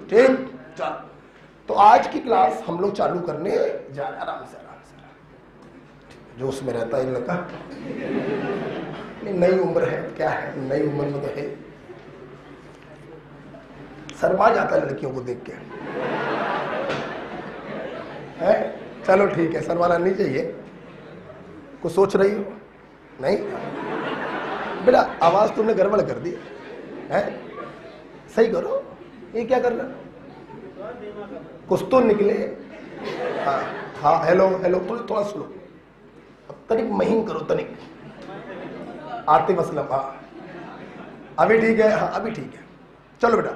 ठीक, चल। तो आज की क्लास हम लोग चालू करने जा रहे हैं। आराम से आराम से, जो उसमें रहता है लड़का, नई उम्र है, क्या है नई उम्र में तो है, शर्मा जाता है लड़कियों को देख के है। चलो ठीक है, शर्माना नहीं चाहिए। कुछ सोच रही हो? नहीं बेटा, आवाज तुमने गड़बड़ कर दी है, सही करो। ये क्या कर रहा, कुछ तो निकले। हाँ हाँ, हेलो हेलो, थोड़ा सुनो, तनिक महीन करो, तनिक आतिफ असलम। हाँ अभी ठीक है, हाँ अभी ठीक है। चलो बेटा,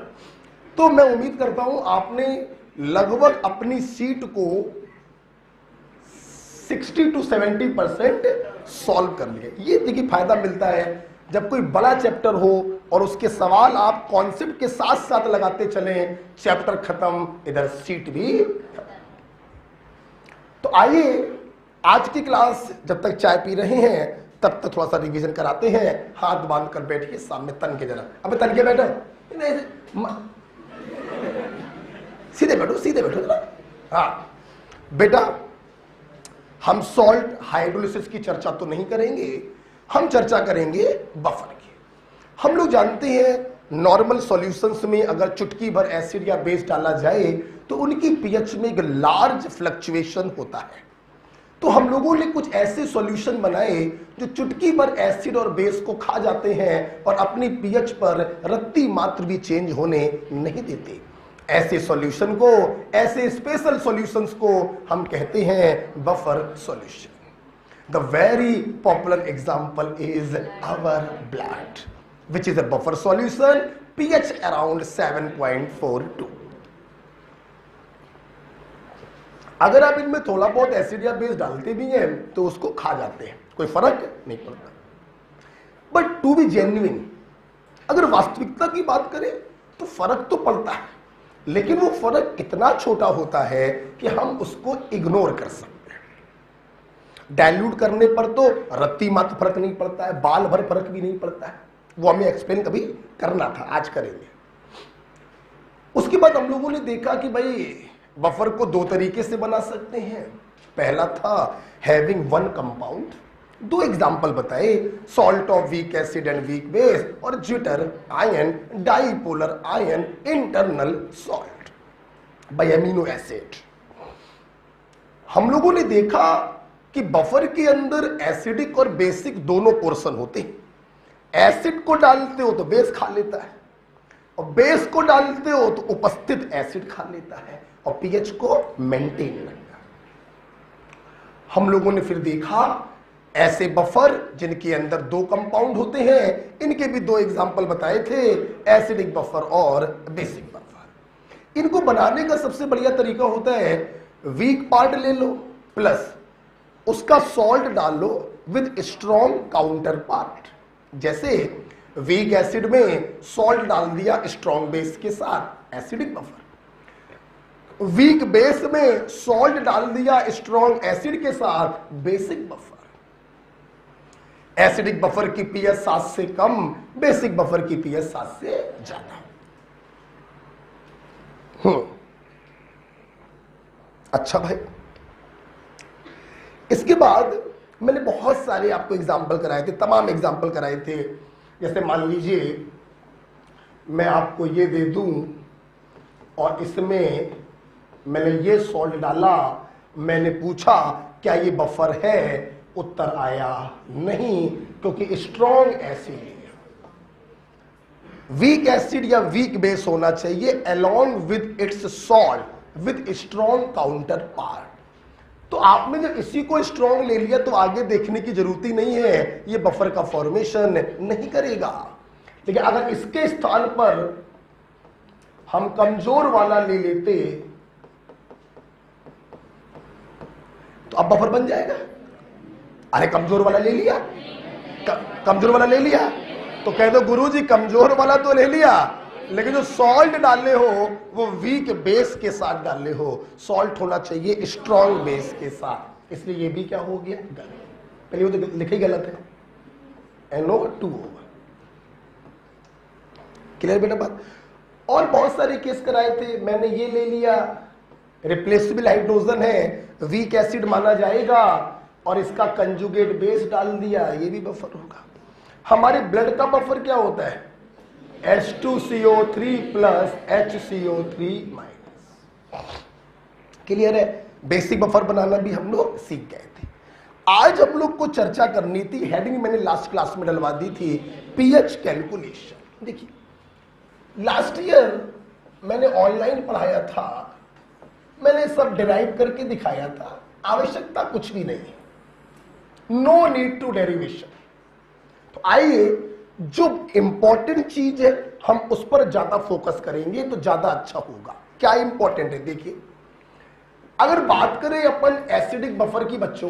तो मैं उम्मीद करता हूं आपने लगभग अपनी सीट को 60 to 70% सॉल्व कर लिया। ये देखिए फायदा मिलता है जब कोई बड़ा चैप्टर हो और उसके सवाल आप कॉन्सेप्ट के साथ साथ लगाते चले, चैप्टर खत्म, इधर सीट भी। तो आइए आज की क्लास, जब तक चाय पी रहे हैं तब तक थोड़ा सा रिवीजन कराते हैं। हाथ बांध कर बैठिए, सामने तन के जरा, अबे तन के बैठो, सीधे बैठो, सीधे बैठो जरा। हाँ बेटा, हम सॉल्ट हाइड्रोलिसिस की चर्चा तो नहीं करेंगे, हम चर्चा करेंगे बफर की। हम लोग जानते हैं नॉर्मल सॉल्यूशंस में अगर चुटकी भर एसिड या बेस डाला जाए तो उनकी पीएच में एक लार्ज फ्लक्चुएशन होता है। तो हम लोगों ने कुछ ऐसे सॉल्यूशन बनाए जो चुटकी भर एसिड और बेस को खा जाते हैं और अपनी पीएच पर रत्ती मात्र भी चेंज होने नहीं देते। ऐसे सॉल्यूशन को, ऐसे स्पेशल सॉल्यूशंस को हम कहते हैं buffer solution. The very popular example is our blood, which is a buffer solution, pH around 7.42। अगर आप इनमें थोड़ा बहुत एसिड या बेस डालते भी हैं तो उसको खा जाते हैं, कोई फर्क नहीं पड़ता। बट टू बी जेन्युइन, अगर वास्तविकता की बात करें तो फर्क तो पड़ता है, लेकिन वो फर्क इतना छोटा होता है कि हम उसको इग्नोर कर सकते हैं। डाइल्यूट करने पर तो रत्ती मात्र फर्क नहीं पड़ता है, बाल भर फर्क भी नहीं पड़ता है। वो हमें एक्सप्लेन कभी करना था, आज करेंगे। उसके बाद हम लोगों ने देखा कि भाई बफर को दो तरीके से बना सकते हैं। पहला था हैविंग वन कंपाउंड, दो एग्जांपल बताए, salt of weak acid and weak base और zwitter ion, dipolar ion, internal salt by amino acid. हम लोगों ने देखा कि बफर के अंदर एसिडिक और बेसिक दोनों पोर्शन होते हैं। एसिड को डालते हो तो बेस खा लेता है, और बेस को डालते हो तो उपस्थित एसिड खा लेता है और पीएच को मेंटेन रखता है। हम लोगों ने फिर देखा ऐसे बफर जिनके अंदर दो कंपाउंड होते हैं, इनके भी दो एग्जांपल बताए थे, एसिडिक बफर और बेसिक बफर। इनको बनाने का सबसे बढ़िया तरीका होता है वीक पार्ट ले लो प्लस उसका सॉल्ट डाल लो विद स्ट्रॉन्ग काउंटर पार्ट। जैसे वीक एसिड में सॉल्ट डाल दिया स्ट्रॉन्ग बेस के साथ, एसिडिक बफर। वीक बेस में सॉल्ट डाल दिया स्ट्रॉन्ग एसिड के साथ, बेसिक बफर। एसिडिक बफर की पीएच 7 से कम, बेसिक बफर की पीएच 7 से ज्यादा। अच्छा भाई, इसके बाद मैंने बहुत सारे आपको एग्जाम्पल कराए थे, तमाम एग्जाम्पल कराए थे। जैसे मान लीजिए मैं आपको ये दे दूं और इसमें मैंने ये सॉल्ट डाला, मैंने पूछा क्या ये बफर है, उत्तर आया नहीं, क्योंकि स्ट्रॉन्ग एसिड, वीक एसिड या वीक बेस होना चाहिए along with its salt with strong counter part. तो आपने जब इसी को स्ट्रॉन्ग ले लिया तो आगे देखने की जरूरत ही नहीं है, ये बफर का फॉर्मेशन नहीं करेगा। लेकिन अगर इसके स्थान पर हम कमजोर वाला ले लेते तो अब बफर बन जाएगा। अरे कमजोर वाला ले लिया, कमजोर वाला ले लिया तो कह दो गुरुजी कमजोर वाला तो ले लिया, लेकिन जो सॉल्ट डाले हो वो वीक बेस के साथ डाले हो। सॉल्ट होना चाहिए स्ट्रॉन्ग बेस के साथ, इसलिए ये भी क्या हो गया, गलत। पहले वो तो लिखे गलत है, NO2 होगा। क्लियर बेटा बात। और बहुत सारे केस कराए थे, मैंने ये ले लिया, रिप्लेसेबल हाइड्रोजन है, वीक एसिड माना जाएगा और इसका कंजुगेट बेस डाल दिया, ये भी बफर होगा। हमारे ब्लड का बफर क्या होता है? H2CO3 plus HCO3 minus. Clear है? बेसिक बफर बनाना भी हम लोग सीख गए थे। आज हम लोग को चर्चा करनी थी, हेडिंग मैंने लास्ट क्लास में डलवा दी थी, पीएच कैलकुलेशन। देखिए, लास्ट ईयर मैंने ऑनलाइन पढ़ाया था, मैंने सब डिराइव करके दिखाया था, आवश्यकता कुछ भी नहीं है, नो नीड टू डेरिवेशन। तो आइए, जो इंपॉर्टेंट चीज है हम उस पर ज्यादा फोकस करेंगे तो ज्यादा अच्छा होगा। क्या इंपॉर्टेंट है? देखिए, अगर बात करें अपन एसिडिक बफर की, बच्चों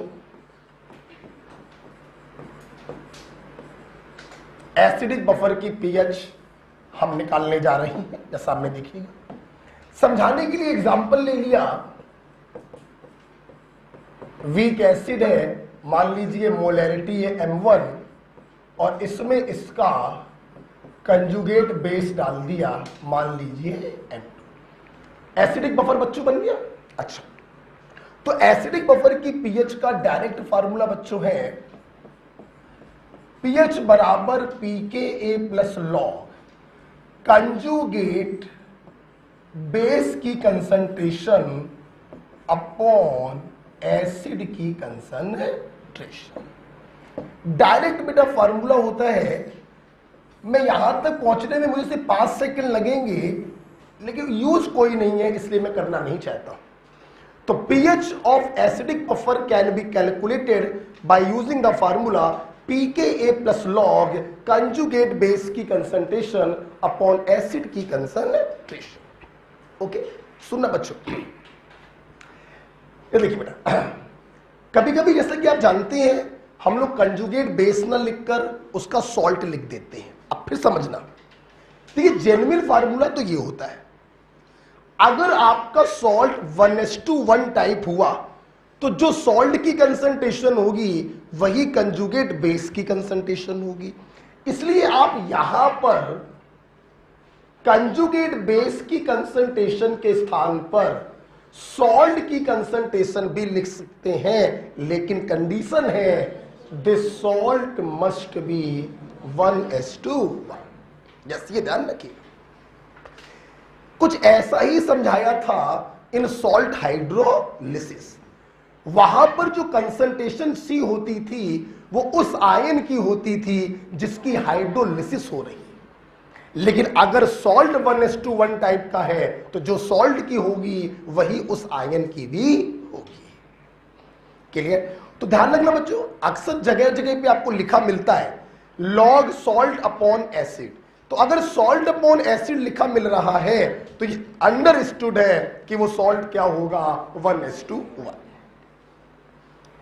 एसिडिक बफर की पीएच हम निकालने जा रहे हैं, जैसा आपने देखिएगा। समझाने के लिए एग्जांपल ले लिया, वीक एसिड है, मान लीजिए मोलैरिटी है M1 और इसमें इसका कंजुगेट बेस डाल दिया, मान लीजिए M2। एसिडिक बफर बच्चों बन गया। अच्छा, तो एसिडिक बफर की पीएच का डायरेक्ट फार्मूला बच्चों है पीएच बराबर pKa plus log conjugate base की कंसंट्रेशन अपॉन एसिड की कंसंट्रेशन। डायरेक्ट बेटा फार्मूला होता है, मैं यहां तक पहुंचने में मुझे सिर्फ 5 सेकंड लगेंगे, लेकिन यूज कोई नहीं है इसलिए मैं करना नहीं चाहता। तो pH of acidic buffer can be calculated by using the formula pKa plus log conjugate base की कंसंट्रेशन अपॉन एसिड की कंसंट्रेशन। ओके, सुनना बच्चों, ये देखिए बेटा, कभी कभी जैसा कि आप जानते हैं हम लोग कंजुगेट बेस न लिखकर उसका सॉल्ट लिख देते हैं। अब फिर समझना, देखिए जेन्युइन फार्मूला तो ये होता है, अगर आपका सॉल्ट 1:1 टाइप हुआ तो जो सॉल्ट की कंसंट्रेशन होगी वही कंजुगेट बेस की कंसंट्रेशन होगी। इसलिए आप यहां पर कंजुगेट बेस की कंसंट्रेशन के स्थान पर सॉल्ट की कंसंट्रेशन भी लिख सकते हैं, लेकिन कंडीशन है this salt must be 1:1। Yes, ये ध्यान रखिए। कुछ ऐसा ही समझाया था इन सॉल्ट हाइड्रोलिसिस। वहां पर जो कंसंट्रेशन C होती थी वो उस आयन की होती थी जिसकी हाइड्रोलिसिस हो रही है, लेकिन अगर सॉल्ट 1:1 टाइप का है तो जो सॉल्ट की होगी वही उस आयन की भी होगी। क्लियर? तो ध्यान रखना बच्चों, अक्सर जगह जगह पे आपको लिखा मिलता है लॉग सॉल्ट अपॉन एसिड। तो अगर सॉल्ट अपॉन एसिड लिखा मिल रहा है तो ये अंडरस्टूड है कि वो सॉल्ट क्या होगा, 1:1।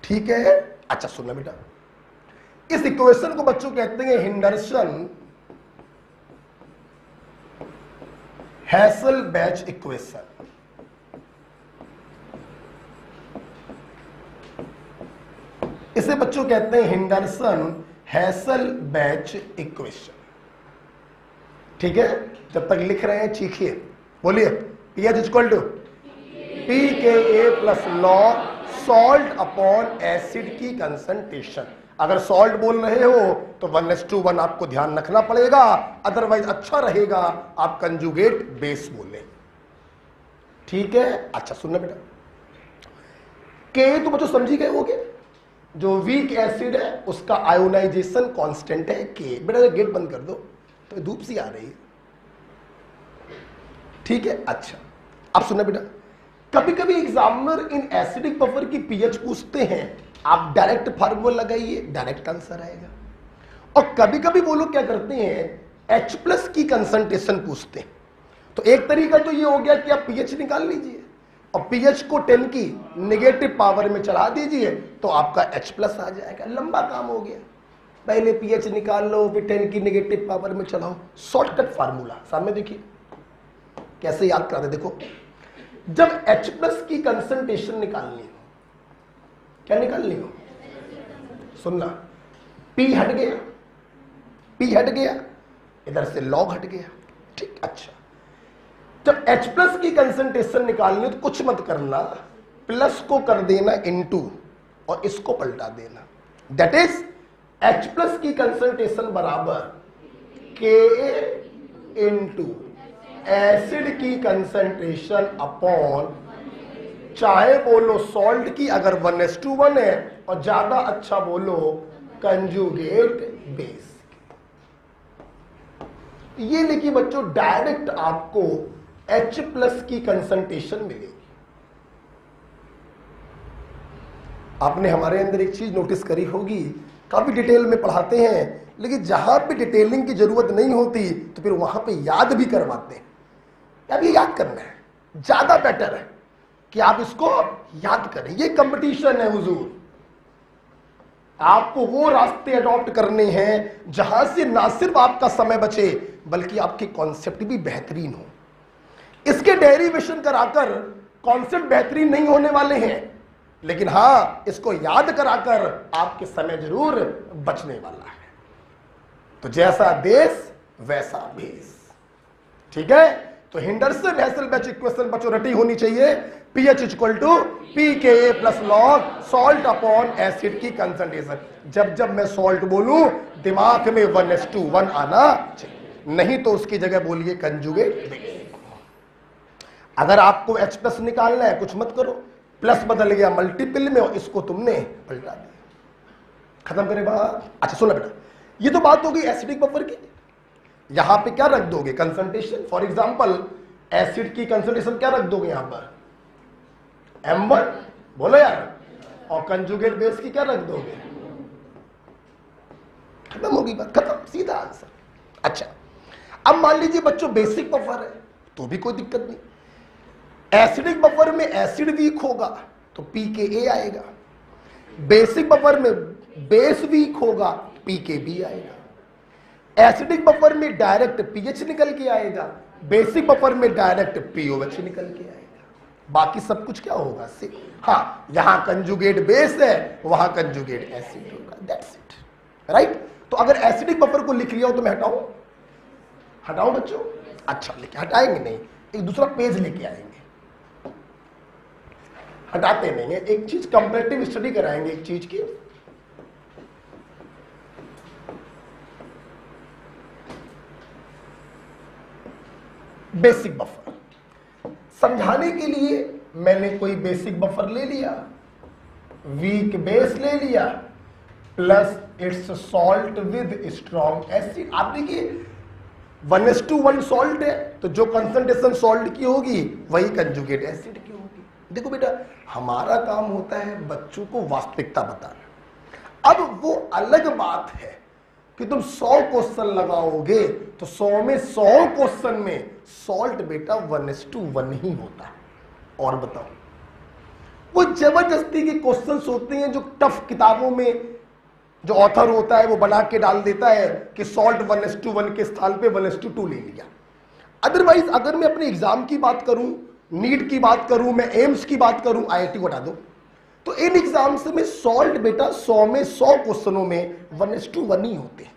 ठीक है? अच्छा सुनना बेटा, इस इक्वेशन को बच्चों कहते हैं हेंडरसन हैसल-बैच इक्वेशन। इसे बच्चों कहते हैं हेंडरसन हैसल-बैच इक्वेशन। ठीक है? जब तक लिख रहे हैं चीखिए, बोलिए pH equal to pKa plus log salt upon acid की कंसंट्रेशन। अगर सॉल्ट बोल रहे हो तो 1:1 आपको ध्यान रखना पड़ेगा, अदरवाइज अच्छा रहेगा आप कंजुगेट बेस बोले। ठीक है? अच्छा सुनना बेटा, के तो बच्चों समझी गए होगे, जो वीक एसिड है उसका आयोनाइजेशन कांस्टेंट है के। बेटा गेट बंद कर दो, तो धूप सी आ रही है। ठीक है? अच्छा, अब सुनना बेटा, कभी कभी एग्जामिनर इन एसिडिक बफर की पीएच पूछते हैं, आप डायरेक्ट फार्मूला लगाइए, डायरेक्ट आंसर आएगा। और कभी कभी वो लोग क्या करते हैं, H+ की कंसंट्रेशन पूछते हैं। तो एक तरीका तो ये हो गया कि आप पीएच निकाल लीजिए और पीएच को 10 की नेगेटिव पावर में चढ़ा दीजिए तो आपका H+ आ जाएगा, लंबा काम हो गया। पहले पीएच निकाल लो, फिर 10 की नेगेटिव पावर में चढ़ाओ। शॉर्टकट फार्मूला सामने देखिए, कैसे याद कराते। देखो, जब H+ की कंसंट्रेशन निकालनी हो, क्या निकालनी हो, सुनना, P हट गया, इधर से लॉग हट गया। ठीक, अच्छा, जब H प्लस की कंसंट्रेशन निकालनी हो तो कुछ मत करना, प्लस को कर देना इनटू और इसको पलटा देना। दैट इज H प्लस की कंसंट्रेशन बराबर Ka इनटू एसिड की कंसंट्रेशन अपॉन, चाहे बोलो सॉल्ट की अगर 1:1 है, और ज्यादा अच्छा बोलो कंजुगेट बेस। ये लिखिए बच्चों, डायरेक्ट आपको H प्लस की कंसंट्रेशन मिलेगी। आपने हमारे अंदर एक चीज नोटिस करी होगी, काफी डिटेल में पढ़ाते हैं, लेकिन जहां पे डिटेलिंग की जरूरत नहीं होती तो फिर वहां पे याद भी करवाते हैं। अब ये याद करना है, ज्यादा बेटर है कि आप इसको याद करें। ये कंपटीशन है हुजूर, आपको वो रास्ते अडॉप्ट करने हैं जहां से ना सिर्फ आपका समय बचे बल्कि आपके कॉन्सेप्ट भी बेहतरीन हो। इसके डेरिवेशन कराकर कॉन्सेप्ट बेहतरीन नहीं होने वाले हैं, लेकिन हां इसको याद कराकर आपके समय जरूर बचने वाला है। तो जैसा देश वैसा भेस, ठीक है। तो हिंडरसन हेसेलबैच इक्वेशन बच्चों रटी होनी चाहिए, pH equal to pKa plus log salt upon acid की कंसंट्रेशन। जब जब मैं सॉल्ट बोलूं दिमाग में 1:1 आना चाहिए, नहीं तो उसकी जगह बोलिए कंजुगेट बेस। अगर आपको H प्लस निकालना है कुछ मत करो, प्लस बदल गया मल्टीपल में और इसको तुमने पलटा दिया, खत्म करे बात। अच्छा सुनो बेटा, ये तो बात हो गई एसिडिक बफर की। यहां पे क्या रख दोगे? कंसंट्रेशन। फॉर एग्जांपल एसिड की कंसंट्रेशन क्या रख दोगे यहां पर? M1 बोलो यार, और कंजुगेट बेस की क्या रख दोगे? खत्म होगी बात, खत्म, सीधा आंसर। अच्छा अब मान लीजिए बच्चों बेसिक बफर है तो भी कोई दिक्कत नहीं। एसिडिक बफर में एसिड वीक होगा तो pKa आएगा, बेसिक बफर में बेस वीक होगा pKb आएगा। एसिडिक बफर में डायरेक्ट pH निकल के आएगा, बेसिक बफर में डायरेक्ट POH निकल के आएगा। बाकी सब कुछ क्या होगा? हाँ, यहां कंजुगेट बेस है वहां कंजुगेट एसिड होगा, दैट्स इट, राइट। तो अगर एसिडिक बफर को लिख लिया हो तो मैं हटाऊं? हटाऊं बच्चों? अच्छा लेके हटाएंगे नहीं, एक दूसरा पेज लेके आएंगे, हटाते नहीं है। एक चीज कंपैरेटिव स्टडी कराएंगे एक चीज की। बेसिक बफर समझाने के लिए मैंने कोई बेसिक बफर ले लिया, वीक बेस ले लिया, plus its salt with strong acid. आप देखिए 1:1 सॉल्ट है तो जो कंसंट्रेशन सॉल्ट की होगी वही कंजुगेट एसिड की होगी। देखो बेटा, हमारा काम होता है बच्चों को वास्तविकता बताना। अब वो अलग बात है कि तुम 100 क्वेश्चन लगाओगे तो 100 में 100 क्वेश्चन में सॉल्ट बेटा 1:1 ही होता है। और बताओ, वो जबरदस्ती के क्वेश्चंस होते हैं जो टफ किताबों में जो ऑथर होता है वो बना के डाल देता है कि सॉल्ट 1:1 के स्थान पे 1:2 ले लिया। अदरवाइज अगर मैं अपने एग्जाम की बात करूं, नीट की बात करूं, मैं एम्स की बात करूं, IIT को हटा दो, तो इन एग्जाम्स में सॉल्ट बेटा 100 में 100 क्वेश्चनों में 1:1 ही होते हैं।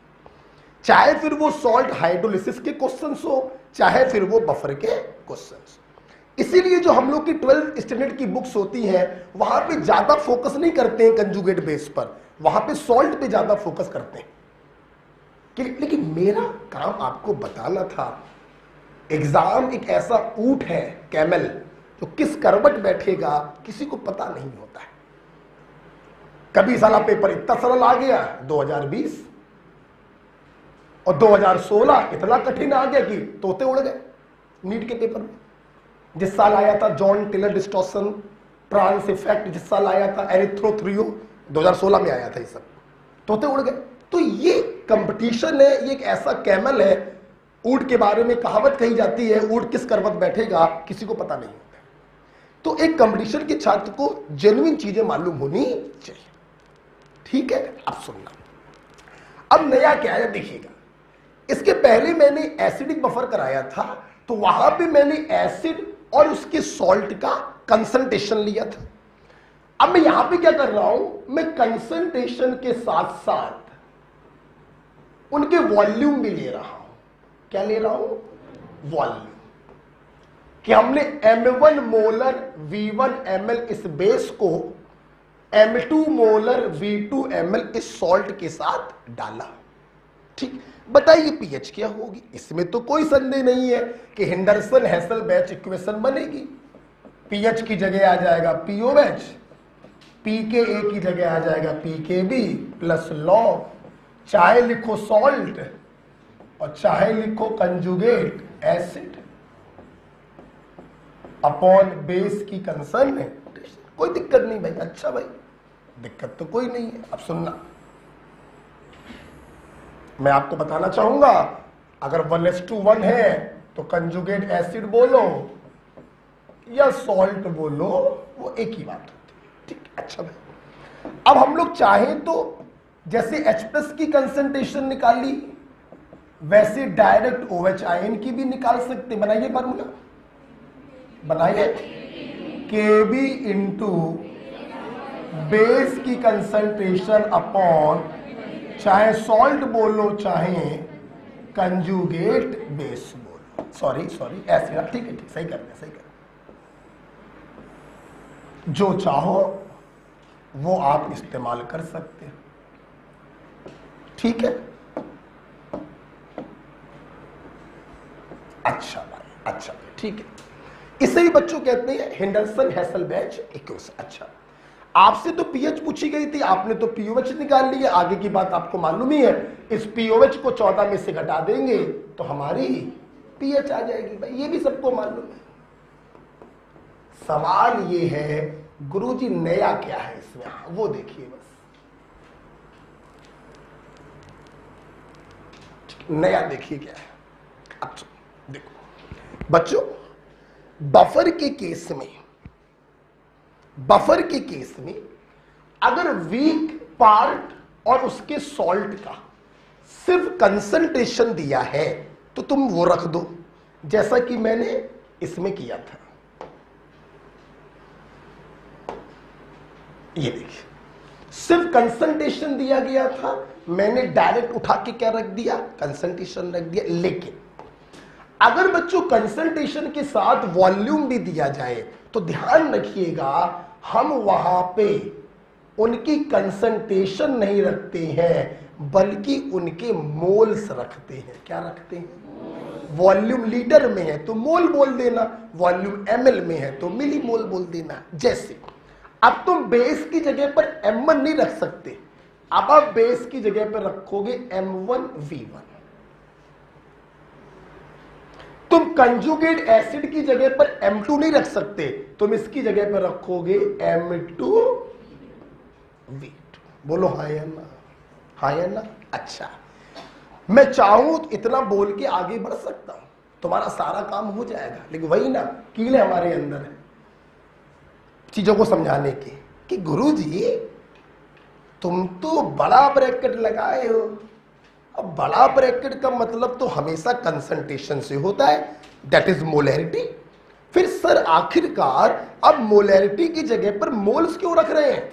चाहे फिर वो सॉल्ट हाइड्रोलिसिस के क्वेश्चंस हो, चाहे फिर वो बफर के क्वेश्चंस। इसीलिए जो हम लोग की 12th स्टैंडर्ड की बुक्स होती हैं वहां पे ज्यादा फोकस नहीं करते हैं कंजुगेट बेस पर, वहां पे सॉल्ट पे ज्यादा फोकस करते हैं। लेकिन मेरा काम आपको बताना था, एग्जाम एक ऐसा ऊंट है कैमल जो किस करवट बैठेगा किसी को पता नहीं होता है। कभी साला पेपर इतना सरल आ गया 2020 और 2016 इतना कठिन आ गया कि तोते उड़ गए नीट के पेपर में। जिस साल आया था Jahn Teller distortion, trans effect, जिस साल आया था एरिथ्रोथ्रियो, 2016 में आया था, ये सब तोते उड़ गए। तो ये कंपटीशन है, ये एक ऐसा कैमल है, ऊंट के बारे में कहावत कही जाती है, ऊंट किस करवट बैठेगा किसी को पता नहीं होता। तो एक कंपटीशन के छात्र को जेन्युइन चीजें मालूम होनी चाहिए, ठीक है। अब सुनना, अब नया क्या है देखिएगा। इसके पहले मैंने एसिडिक बफर कराया था तो वहां पे मैंने एसिड और उसके सॉल्ट का कंसंट्रेशन लिया था। अब मैं यहां पे क्या कर रहा हूं, मैं कंसंट्रेशन के साथ साथ उनके वॉल्यूम भी ले रहा हूं। क्या ले रहा हूं? वॉल्यूम। कि हमने m1 मोलर v1 ml इस बेस को m2 मोलर v2 ml इस सॉल्ट के साथ डाला। ठीक, बताइए पीएच क्या होगी? इसमें तो कोई संदेह नहीं है कि हेंडरसन हेसल बैच इक्वेशन बनेगी। पीएच की जगह आ जाएगा पीओएच, पीकेए की जगह आ जाएगा पीकेबी प्लस लॉग, चाहे लिखो सॉल्ट और चाहे लिखो कंजुगेट एसिड अपॉन बेस की कंसंट्रेशन। कोई दिक्कत नहीं भाई। अच्छा भाई, दिक्कत तो कोई नहीं है। अब सुनना, मैं आपको बताना चाहूंगा, अगर 1:1 है तो कंजुगेट एसिड बोलो या सॉल्ट बोलो, वो एक ही बात होती है। ठीक, अच्छा भाई, अब हम लोग चाहें तो जैसे H+ की कंसंट्रेशन निकाली वैसे डायरेक्ट OH आयन की भी निकाल सकते। बनाइए फार्मूला, बनाइए। Kb इंटू बेस की कंसंट्रेशन अपॉन चाहे सॉल्ट बोलो चाहे कंजुगेट बेस बोलो, सॉरी एसिड। ठीक है, ठीक, सही कर रहे, सही कर रहे। जो चाहो वो आप इस्तेमाल कर सकते हैं। ठीक है, अच्छा भाई, अच्छा भाई, ठीक है। इसे ही बच्चों कहते हैं हेंडरसन हेसल बैच इक्वेशन। अच्छा, आपसे तो पीएच पूछी गई थी, आपने तो पीओएच निकाल लिया। आगे की बात आपको मालूम ही है। इस पीओएच को 14 में से घटा देंगे तो हमारी पीएच आ जाएगी भाई, ये भी सबको मालूम है। सवाल ये है गुरुजी नया क्या है इसमें, वो देखिए बस। नया देखिए क्या है। अच्छा देखो बच्चों, बफर के केस में अगर वीक पार्ट और उसके सॉल्ट का सिर्फ कंसंट्रेशन दिया है तो तुम वो रख दो जैसा कि मैंने इसमें किया था। ये देखिए, सिर्फ कंसंट्रेशन दिया गया था, मैंने डायरेक्ट उठा के क्या रख दिया, कंसंट्रेशन रख दिया। लेकिन अगर बच्चों कंसंट्रेशन के साथ वॉल्यूम भी दिया जाए तो ध्यान रखिएगा, हम वहां पे उनकी कंसंट्रेशन नहीं रखते हैं बल्कि उनके मोल्स रखते हैं। क्या रखते हैं? वॉल्यूम लीटर में है तो मोल बोल देना, वॉल्यूम ml में है तो मिली मोल बोल देना। जैसे अब तुम बेस की जगह पर m1 नहीं रख सकते, अब आप बेस की जगह पर रखोगे m1v1। तुम कंजुगेट एसिड की जगह पर m2 नहीं रख सकते, तुम इसकी जगह पर रखोगे m2v2। बोलो हाँ या ना, हाँ या ना। अच्छा, मैं चाहूं तो इतना बोल के आगे बढ़ सकता हूं, तुम्हारा सारा काम हो जाएगा, लेकिन वही ना कील हमारे अंदर है चीजों को समझाने की कि गुरुजी तुम तो बड़ा ब्रैकेट लगाए हो। अब बड़ा ब्रैकेट का मतलब तो हमेशा कंसंट्रेशन से होता है, दैट इज मोलैरिटी। फिर सर आखिरकार अब मोलैरिटी की जगह पर मोल्स क्यों रख रहे हैं?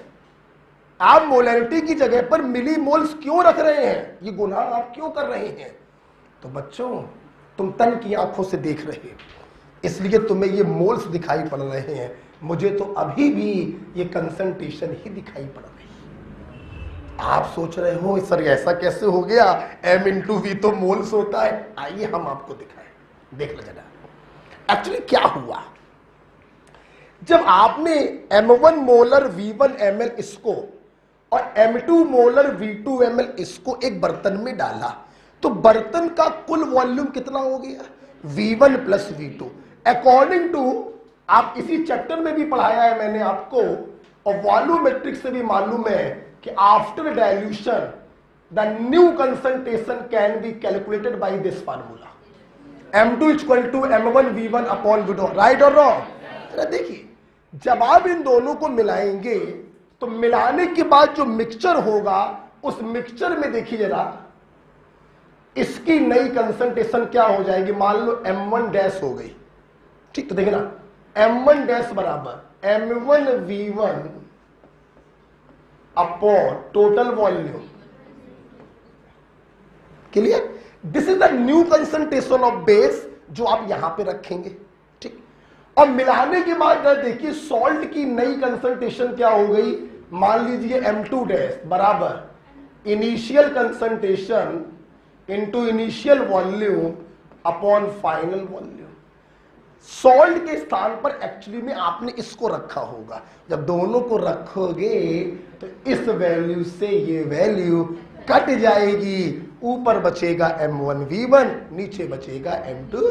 आप मोलैरिटी की जगह पर मिली मोल्स क्यों रख रहे हैं? ये गुनाह आप क्यों कर रहे हैं? तो बच्चों तुम तन की आंखों से देख रहे हो, इसलिए तुम्हें ये मोल्स दिखाई पड़ रहे हैं, मुझे तो अभी भी ये कंसंट्रेशन ही दिखाई पड़ रही है। आप सोच रहे हो सर ऐसा कैसे हो गया, m/v तो मोल्स होता है। आइए हम आपको दिखाएं, देख लो जरा एक्चुअली क्या हुआ। जब आपने m1 मोलर v1 ml इसको और m2 मोलर v2 ml इसको एक बर्तन में डाला तो बर्तन का कुल वॉल्यूम कितना हो गया, v1 plus v2। According to, आप इसी चैप्टर में भी पढ़ाया है मैंने आपको, और वॉल्यूमेट्रिक से भी मालूम है कि after dilution the new concentration can be calculated by this formula, m2 equal to m1 v1 upon v2। Right और रॉन्ग? देखिए जब आप इन दोनों को मिलाएंगे तो मिलाने के बाद जो मिक्सचर होगा उस मिक्सचर में देखिए जरा इसकी नई कंसंट्रेशन क्या हो जाएगी। मान लो m1 डैश हो गई, ठीक, तो देखिए ना m1 डैश बराबर m1 v1 upon total volume. Clear? This is the new concentration of base जो आप यहां पे रखेंगे। ठीक, अब मिलाने के बाद देखिए सॉल्ट की नई कंसंट्रेशन क्या हो गई, मान लीजिए M2 डैश बराबर initial concentration into initial volume upon final volume. Salt के स्थान पर एक्चुअली में आपने इसको रखा होगा, जब दोनों को रखोगे तो इस वैल्यू से ये वैल्यू कट जाएगी, ऊपर बचेगा M1V1, नीचे बचेगा M2।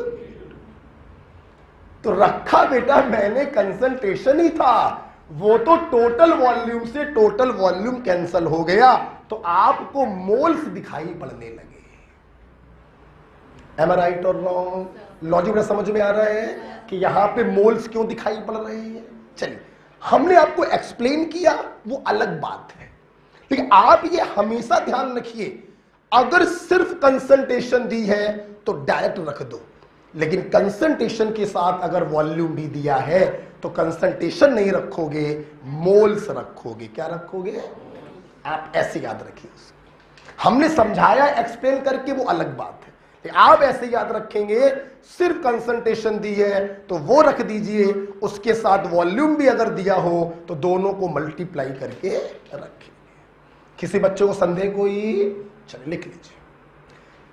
तो रखा बेटा मैंने कंसंट्रेशन ही था, वो तो टोटल वॉल्यूम से टोटल वॉल्यूम कैंसल हो गया, तो आपको मोल्स दिखाई पड़ने लगे। Am I right और रॉन्ग? लॉजिक में समझ में आ रहा है कि यहां पे मोल्स क्यों दिखाई पड़ रहे हैं? चलिए, हमने आपको एक्सप्लेन किया, वो अलग बात है, लेकिन आप ये हमेशा ध्यान रखिए, अगर सिर्फ कंसंट्रेशन दी है तो डायरेक्ट रख दो, लेकिन कंसंट्रेशन के साथ अगर वॉल्यूम भी दिया है तो कंसंट्रेशन नहीं रखोगे, मोल्स रखोगे। क्या रखोगे? आप ऐसे याद रखिए। हमने समझाया एक्सप्लेन करके, वो अलग बात है, लेकिन आप ऐसे याद रखेंगे, सिर्फ कंसंट्रेशन दी है तो वो रख दीजिए, उसके साथ वॉल्यूम भी अगर दिया हो तो दोनों को मल्टीप्लाई करके रखें। किसी बच्चे को संदेह कोई? चलिए लिख लीजिए,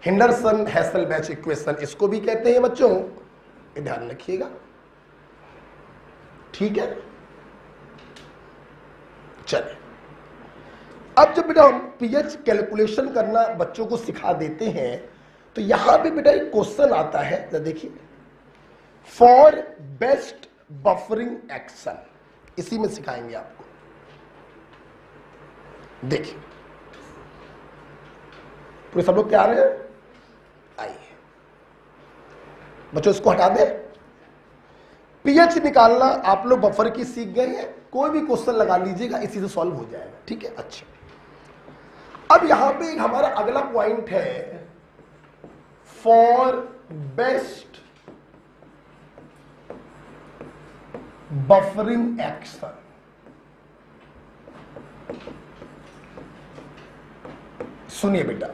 हेंडरसन हेसलबैच इक्वेशन इसको भी कहते हैं बच्चों, ये ध्यान रखिएगा, ठीक है। चलिए, अब जब बेटा हम पीएच कैलकुलेशन करना बच्चों को सिखा देते हैं तो यहां पे बेटा एक क्वेश्चन आता है, देखिए, फॉर बेस्ट बफरिंग एक्शन, इसी में सिखाएंगे आपको। देखिए, पूरे सब लोग तैयार हैं? आइए बच्चों, इसको हटा दे। पीएच निकालना आप लोग बफर की सीख गए हैं, कोई भी क्वेश्चन लगा लीजिएगा, इसी से सॉल्व हो जाएगा, ठीक है। अच्छा, अब यहां पे एक हमारा अगला पॉइंट है, फॉर बेस्ट बफरिंग एक्शन। सुनिए बेटा,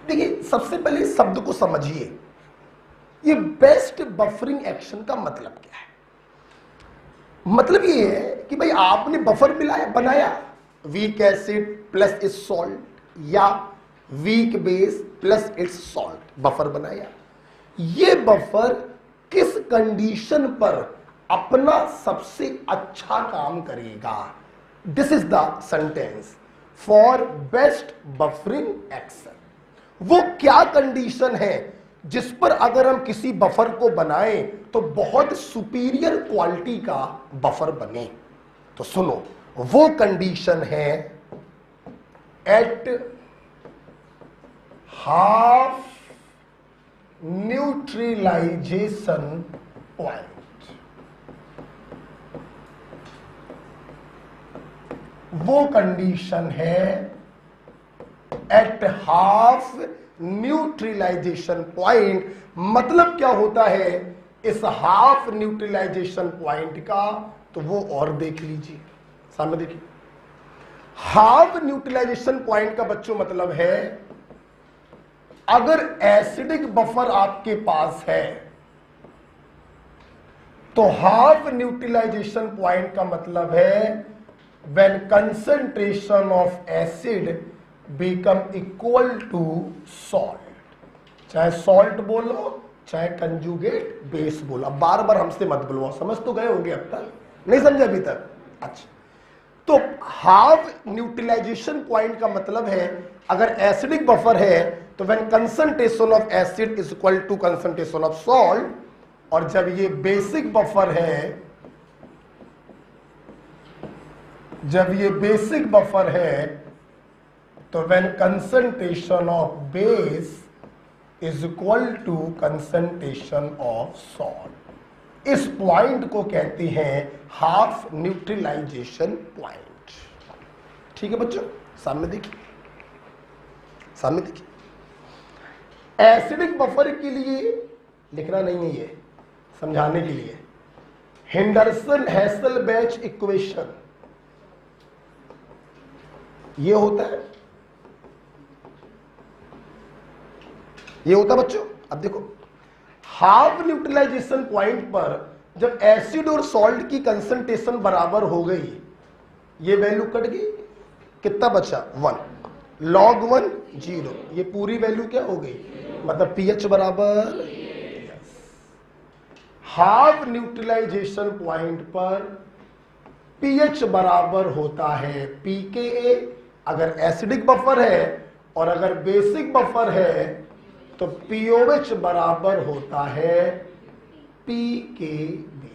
देखिए, सबसे पहले शब्द को समझिए, ये बेस्ट बफरिंग एक्शन का मतलब क्या है। मतलब ये है कि भाई आपने बफर बनाया, weak acid plus its salt या weak base plus its salt, buffer बनाया। ये बफर किस कंडीशन पर अपना सबसे अच्छा काम करेगा, this is the sentence, for best buffering action. वो क्या कंडीशन है जिस पर अगर हम किसी बफर को बनाएं तो बहुत सुपीरियर क्वालिटी का बफर बने। तो सुनो, वो कंडीशन है एट हाफ न्यूट्रलाइजेशन पॉइंट। वो कंडीशन है एट हाफ न्यूट्रलाइजेशन पॉइंट। मतलब क्या होता है इस हाफ न्यूट्रलाइजेशन पॉइंट का, तो वो और देख लीजिए, सामने देखिए। हाफ न्यूट्रलाइजेशन पॉइंट का बच्चों मतलब है, अगर एसिडिक बफर आपके पास है तो हाफ न्यूट्रलाइजेशन पॉइंट का मतलब है when concentration of acid become equal to salt। चाहे सॉल्ट बोलो चाहे कंजुगेट बेस बोलो। अब बार बार हमसे मत बुलवाओ, समझ तो गए होंगे, अब तक नहीं समझे अभी तक? अच्छा, तो हाफ न्यूट्रलाइजेशन पॉइंट का मतलब है अगर एसिडिक बफर है तो when concentration of acid is equal to concentration of salt, और जब ये बेसिक बफर है, जब ये बेसिक बफर है तो when concentration of base is equal to concentration of salt, इस पॉइंट को कहते हैं हाफ न्यूट्रलाइजेशन पॉइंट। ठीक है बच्चों, सामने देखिए, सामने देखिए। एसिडिक बफर के लिए लिखना नहीं है, ये समझाने के लिए, हेंडरसन हेसलबैच इक्वेशन ये होता है, ये होता है बच्चों। अब देखो, हाफ न्यूट्रलाइजेशन पॉइंट पर जब एसिड और सॉल्ट की कंसंट्रेशन बराबर हो गई, ये वैल्यू कट गई, कितना बचा 1, log 1 0, ये पूरी वैल्यू क्या हो गई, मतलब pH बराबर। हाफ न्यूट्रलाइजेशन पॉइंट पर pH बराबर होता है pKa अगर एसिडिक बफर है, और अगर बेसिक बफर है तो pOH बराबर होता है pKb।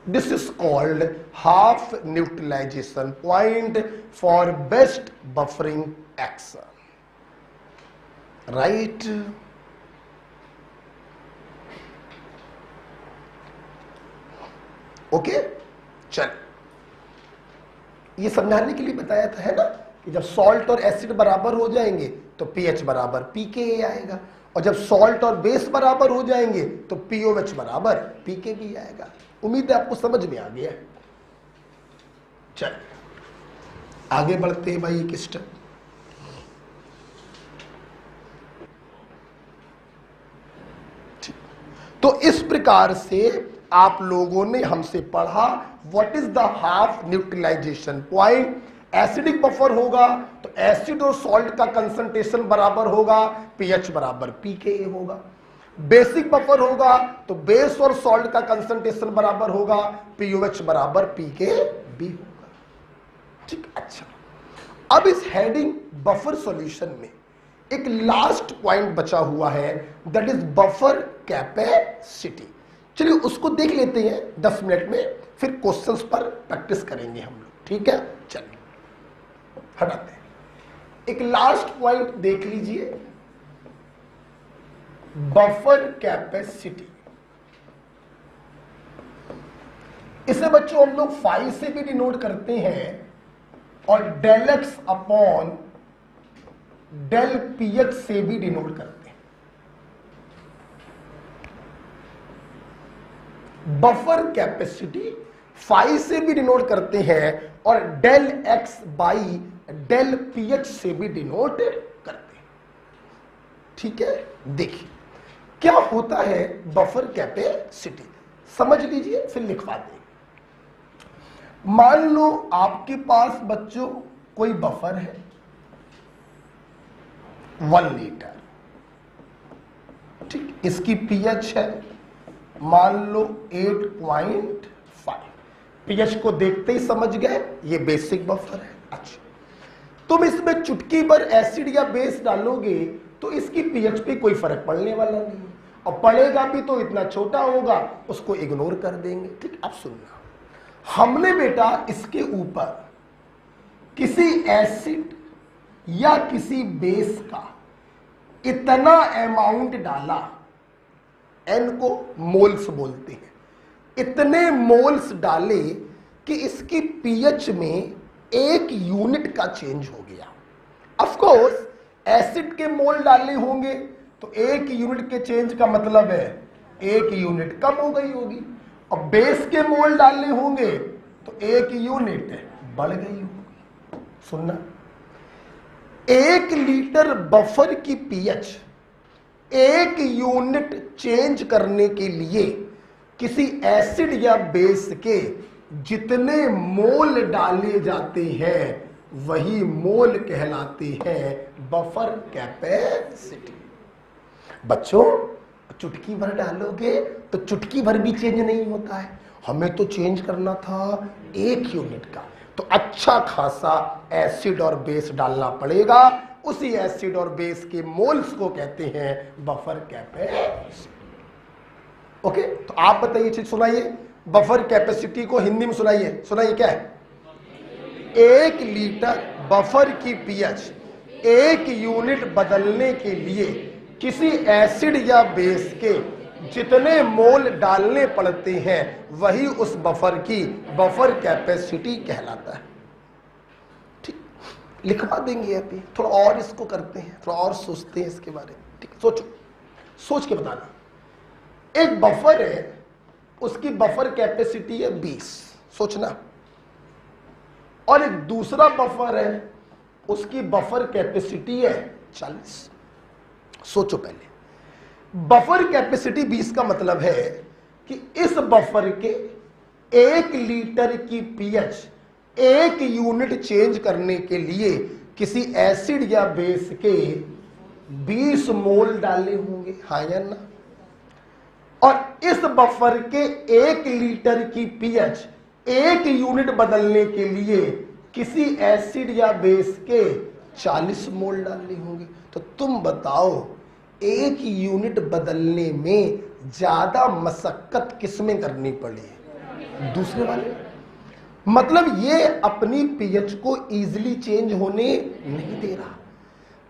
This is called half neutralization point for best buffering action, right? Okay, चल ये समझाने के लिए बताया था, है ना, कि जब सॉल्ट और एसिड बराबर हो जाएंगे तो pH बराबर pKa आएगा, और जब सॉल्ट और बेस बराबर हो जाएंगे तो pOH बराबर pKb आएगा। उम्मीद है आपको समझ में आ गया। चल आगे बढ़ते हैं भाई एक स्टेप। तो इस प्रकार से आप लोगों ने हमसे पढ़ा what is the half neutralization point. Acidic buffer होगा तो एसिड और सॉल्ट का कंसंट्रेशन बराबर होगा, pH बराबर pKa होगा। बेसिक बफर होगा तो बेस और सॉल्ट का कंसंट्रेशन बराबर होगा, pOH बराबर pKb होगा। ठीक, अच्छा अब इस हेडिंग बफर सॉल्यूशन में एक लास्ट पॉइंट बचा हुआ है, दैट इज बफर कैपेसिटी। चलिए उसको देख लेते हैं 10 मिनट में, फिर क्वेश्चंस पर प्रैक्टिस करेंगे हम लोग, ठीक है। चलिए हटाते हैं, एक लास्ट पॉइंट देख लीजिए, बफर कैपेसिटी। इसे बच्चों हम लोग फाई से भी डिनोट करते हैं और del x upon del pH से भी डिनोट करते हैं। बफर कैपेसिटी फाई से भी डिनोट करते हैं और del x by del pH से भी डिनोट करते हैं, ठीक है। देखिए क्या होता है बफर कैपेसिटी, समझ लीजिए फिर लिखवा देंगे। मान लो आपके पास बच्चों कोई बफर है 1 लीटर, ठीक, इसकी pH है मान लो 8.5। pH को देखते ही समझ गए ये बेसिक बफर है। अच्छा, तुम इसमें चुटकी भर एसिड या बेस डालोगे तो इसकी pH पे कोई फर्क पड़ने वाला नहीं, और पड़ेगा भी तो इतना छोटा होगा, उसको इग्नोर कर देंगे। ठीक, अब सुनना, हमने बेटा इसके ऊपर किसी एसिड या किसी बेस का इतना अमाउंट डाला, एन को मोल्स बोलते हैं, इतने मोल्स डाले कि इसकी pH में 1 यूनिट का चेंज हो गया। ऑफ कोर्स एसिड के मोल डाले होंगे तो 1 यूनिट के चेंज का मतलब है 1 यूनिट कम हो गई होगी, और बेस के मोल डालने होंगे तो 1 यूनिट बढ़ गई होगी। सुनना, 1 लीटर बफर की pH 1 यूनिट चेंज करने के लिए किसी एसिड या बेस के जितने मोल डाले जाते हैं वही मोल कहलाते हैं बफर कैपेसिटी। बच्चों चुटकी भर डालोगे तो चुटकी भर भी चेंज नहीं होता है, हमें तो चेंज करना था 1 यूनिट का, तो अच्छा खासा एसिड और बेस डालना पड़ेगा। उसी एसिड और बेस के मोल्स को कहते हैं बफर कैपेसिटी। ओके, तो आप बताइए, चीज सुनाइए, बफर कैपेसिटी को हिंदी में सुनाइए, सुनाइए क्या है। 1 लीटर बफर की pH 1 यूनिट बदलने के लिए किसी एसिड या बेस के जितने मोल डालने पड़ते हैं वही उस बफर की बफर कैपेसिटी कहलाता है। ठीक, लिखवा देंगे अभी, थोड़ा और इसको करते हैं, थोड़ा और सोचते हैं इसके बारे में। ठीक, सोचो, सोच के बताना। एक बफर है, उसकी बफर कैपेसिटी है 20, सोचना, और एक दूसरा बफर है, उसकी बफर कैपेसिटी है 40। सोचो पहले, बफर कैपेसिटी 20 का मतलब है कि इस बफर के 1 लीटर की पीएच 1 यूनिट चेंज करने के लिए किसी एसिड या बेस के 20 मोल डालने होंगे, हाँ या ना। और इस बफर के 1 लीटर की पीएच 1 यूनिट बदलने के लिए किसी एसिड या बेस के 40 मोल डालने होंगे। तो तुम बताओ 1 यूनिट बदलने में ज्यादा मशक्कत किसमें करनी पड़ी? दूसरे वाले। मतलब ये अपनी पीएच को इजीली चेंज होने नहीं दे रहा।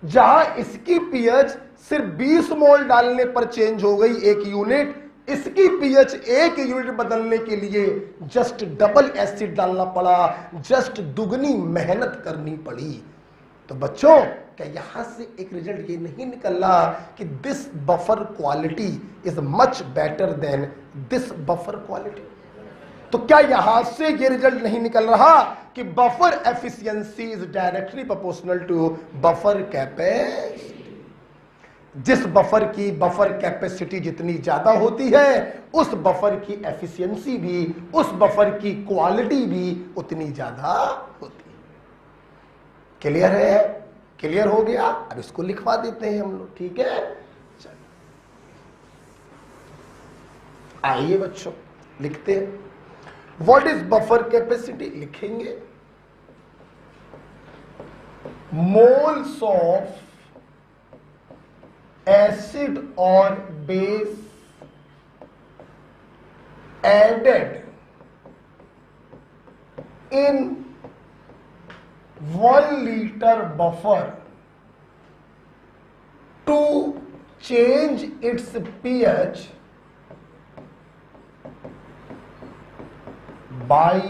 जहां इसकी पीएच सिर्फ 20 मोल डालने पर चेंज हो गई 1 यूनिट, इसकी पीएच 1 यूनिट बदलने के लिए जस्ट डबल एसिड डालना पड़ा, जस्ट दुगनी मेहनत करनी पड़ी। तो बच्चों, क्या यहां से एक रिजल्ट ये नहीं निकल रहा कि this buffer quality is much better than this buffer quality? तो क्या यहां से ये रिजल्ट नहीं निकल रहा कि buffer efficiency is directly proportional to buffer capacity? जिस बफर की बफर कैपेसिटी जितनी ज्यादा होती है, उस बफर की एफिशिएंसी भी, उस बफर की क्वालिटी भी उतनी ज्यादा होती है। क्लियर है? क्लियर हो गया? अब इसको लिखवा देते हैं हम लोग, ठीक है? चलिए आइए बच्चों लिखते हैं। What is buffer capacity? लिखेंगे मोल्स ऑफ एसिड और base added in 1 litre buffer to change its pH by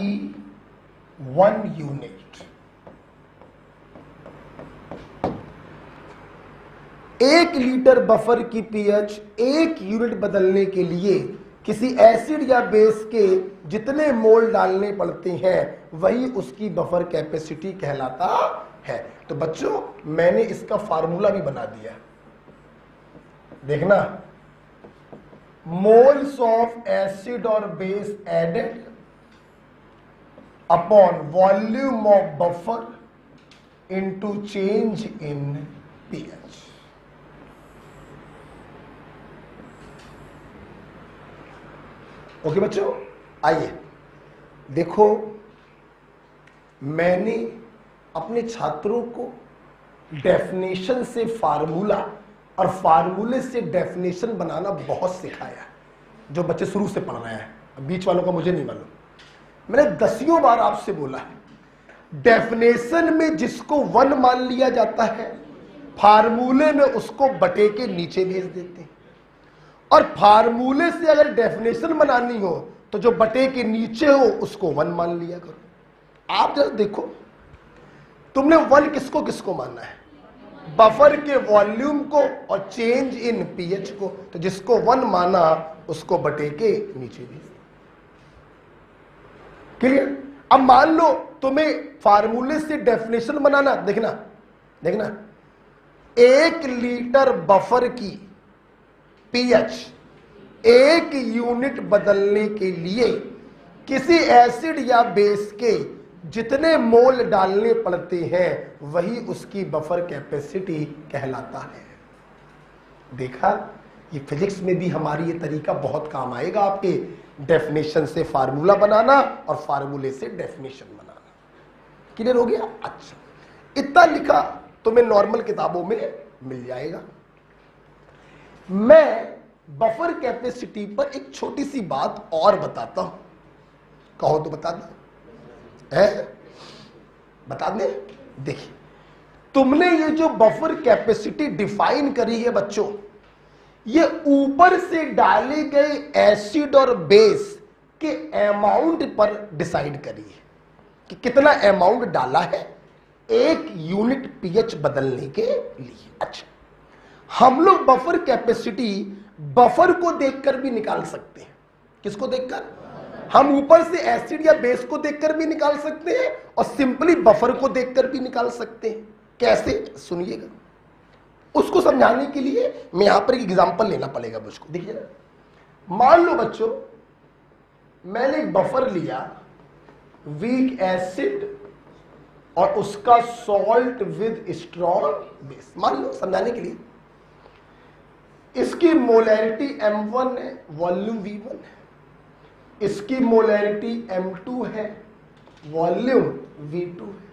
1 unit. एक लीटर बफर की पीएच 1 यूनिट बदलने के लिए किसी एसिड या बेस के जितने मोल डालने पड़ते हैं वही उसकी बफर कैपेसिटी कहलाता है। तो बच्चों, मैंने इसका फार्मूला भी बना दिया, देखना। मोल्स ऑफ एसिड और base added upon volume of buffer into change in pH. Okay बच्चों, आइए देखो, मैंने अपने छात्रों को डेफिनेशन से फार्मूला और फार्मूले से डेफिनेशन बनाना बहुत सिखाया, जो बच्चे शुरू से पढ़ रहे हैं। बीच वालों का मुझे नहीं मालूम। मैंने 10 बार आपसे बोला है, डेफिनेशन में जिसको 1 मान लिया जाता है, फार्मूले में उसको बटे के नीचे भेज देते हैं। और फार्मूले से अगर डेफिनेशन बनानी हो तो जो बटे के नीचे हो उसको 1 मान लिया करो। आप जरा देखो, तुमने 1 किसको किसको माना है? बफर के वॉल्यूम को और चेंज इन पीएच को। तो जिसको 1 माना उसको बटे के नीचे भेज। क्लियर? अब मान लो तुम्हें फार्मूले से डेफिनेशन बनाना, देखना देखना, 1 लीटर बफर की पीएच 1 यूनिट बदलने के लिए किसी एसिड या बेस के जितने मोल डालने पड़ते हैं वही उसकी बफर कैपेसिटी कहलाता है। देखा, ये फिजिक्स में भी हमारी ये तरीका बहुत काम आएगा आपके, डेफिनेशन से फार्मूला बनाना और फार्मूले से डेफिनेशन बनाना। क्लियर हो गया? अच्छा, इतना लिखा तुम्हें नॉर्मल किताबों में मिल जाएगा। मैं बफर कैपेसिटी पर एक छोटी सी बात और बताता हूं, कहो तो बता दे, बता दे। देखिए, तुमने ये जो बफर कैपेसिटी डिफाइन करी है बच्चों, ये ऊपर से डाले गए एसिड और बेस के अमाउंट पर डिसाइड करी है कि कितना अमाउंट डाला है 1 यूनिट पीएच बदलने के लिए। अच्छा, हम लोग बफर कैपेसिटी बफर को देखकर भी निकाल सकते हैं। किसको देखकर? हम ऊपर से एसिड या बेस को देखकर भी निकाल सकते हैं और सिंपली बफर को देखकर भी निकाल सकते हैं। कैसे? सुनिएगा। उसको समझाने के लिए मैं यहां पर एक एग्जांपल लेना पड़ेगा मुझको। देखिए ना, मान लो बच्चों मैंने एक बफर लिया वीक एसिड और उसका सॉल्ट विद स्ट्रॉन्ग बेस, मान लो समझाने के लिए। इसकी मोलैरिटी M1 है, वॉल्यूम V1 है, इसकी मोलैरिटी M2 है, वॉल्यूम V2 है।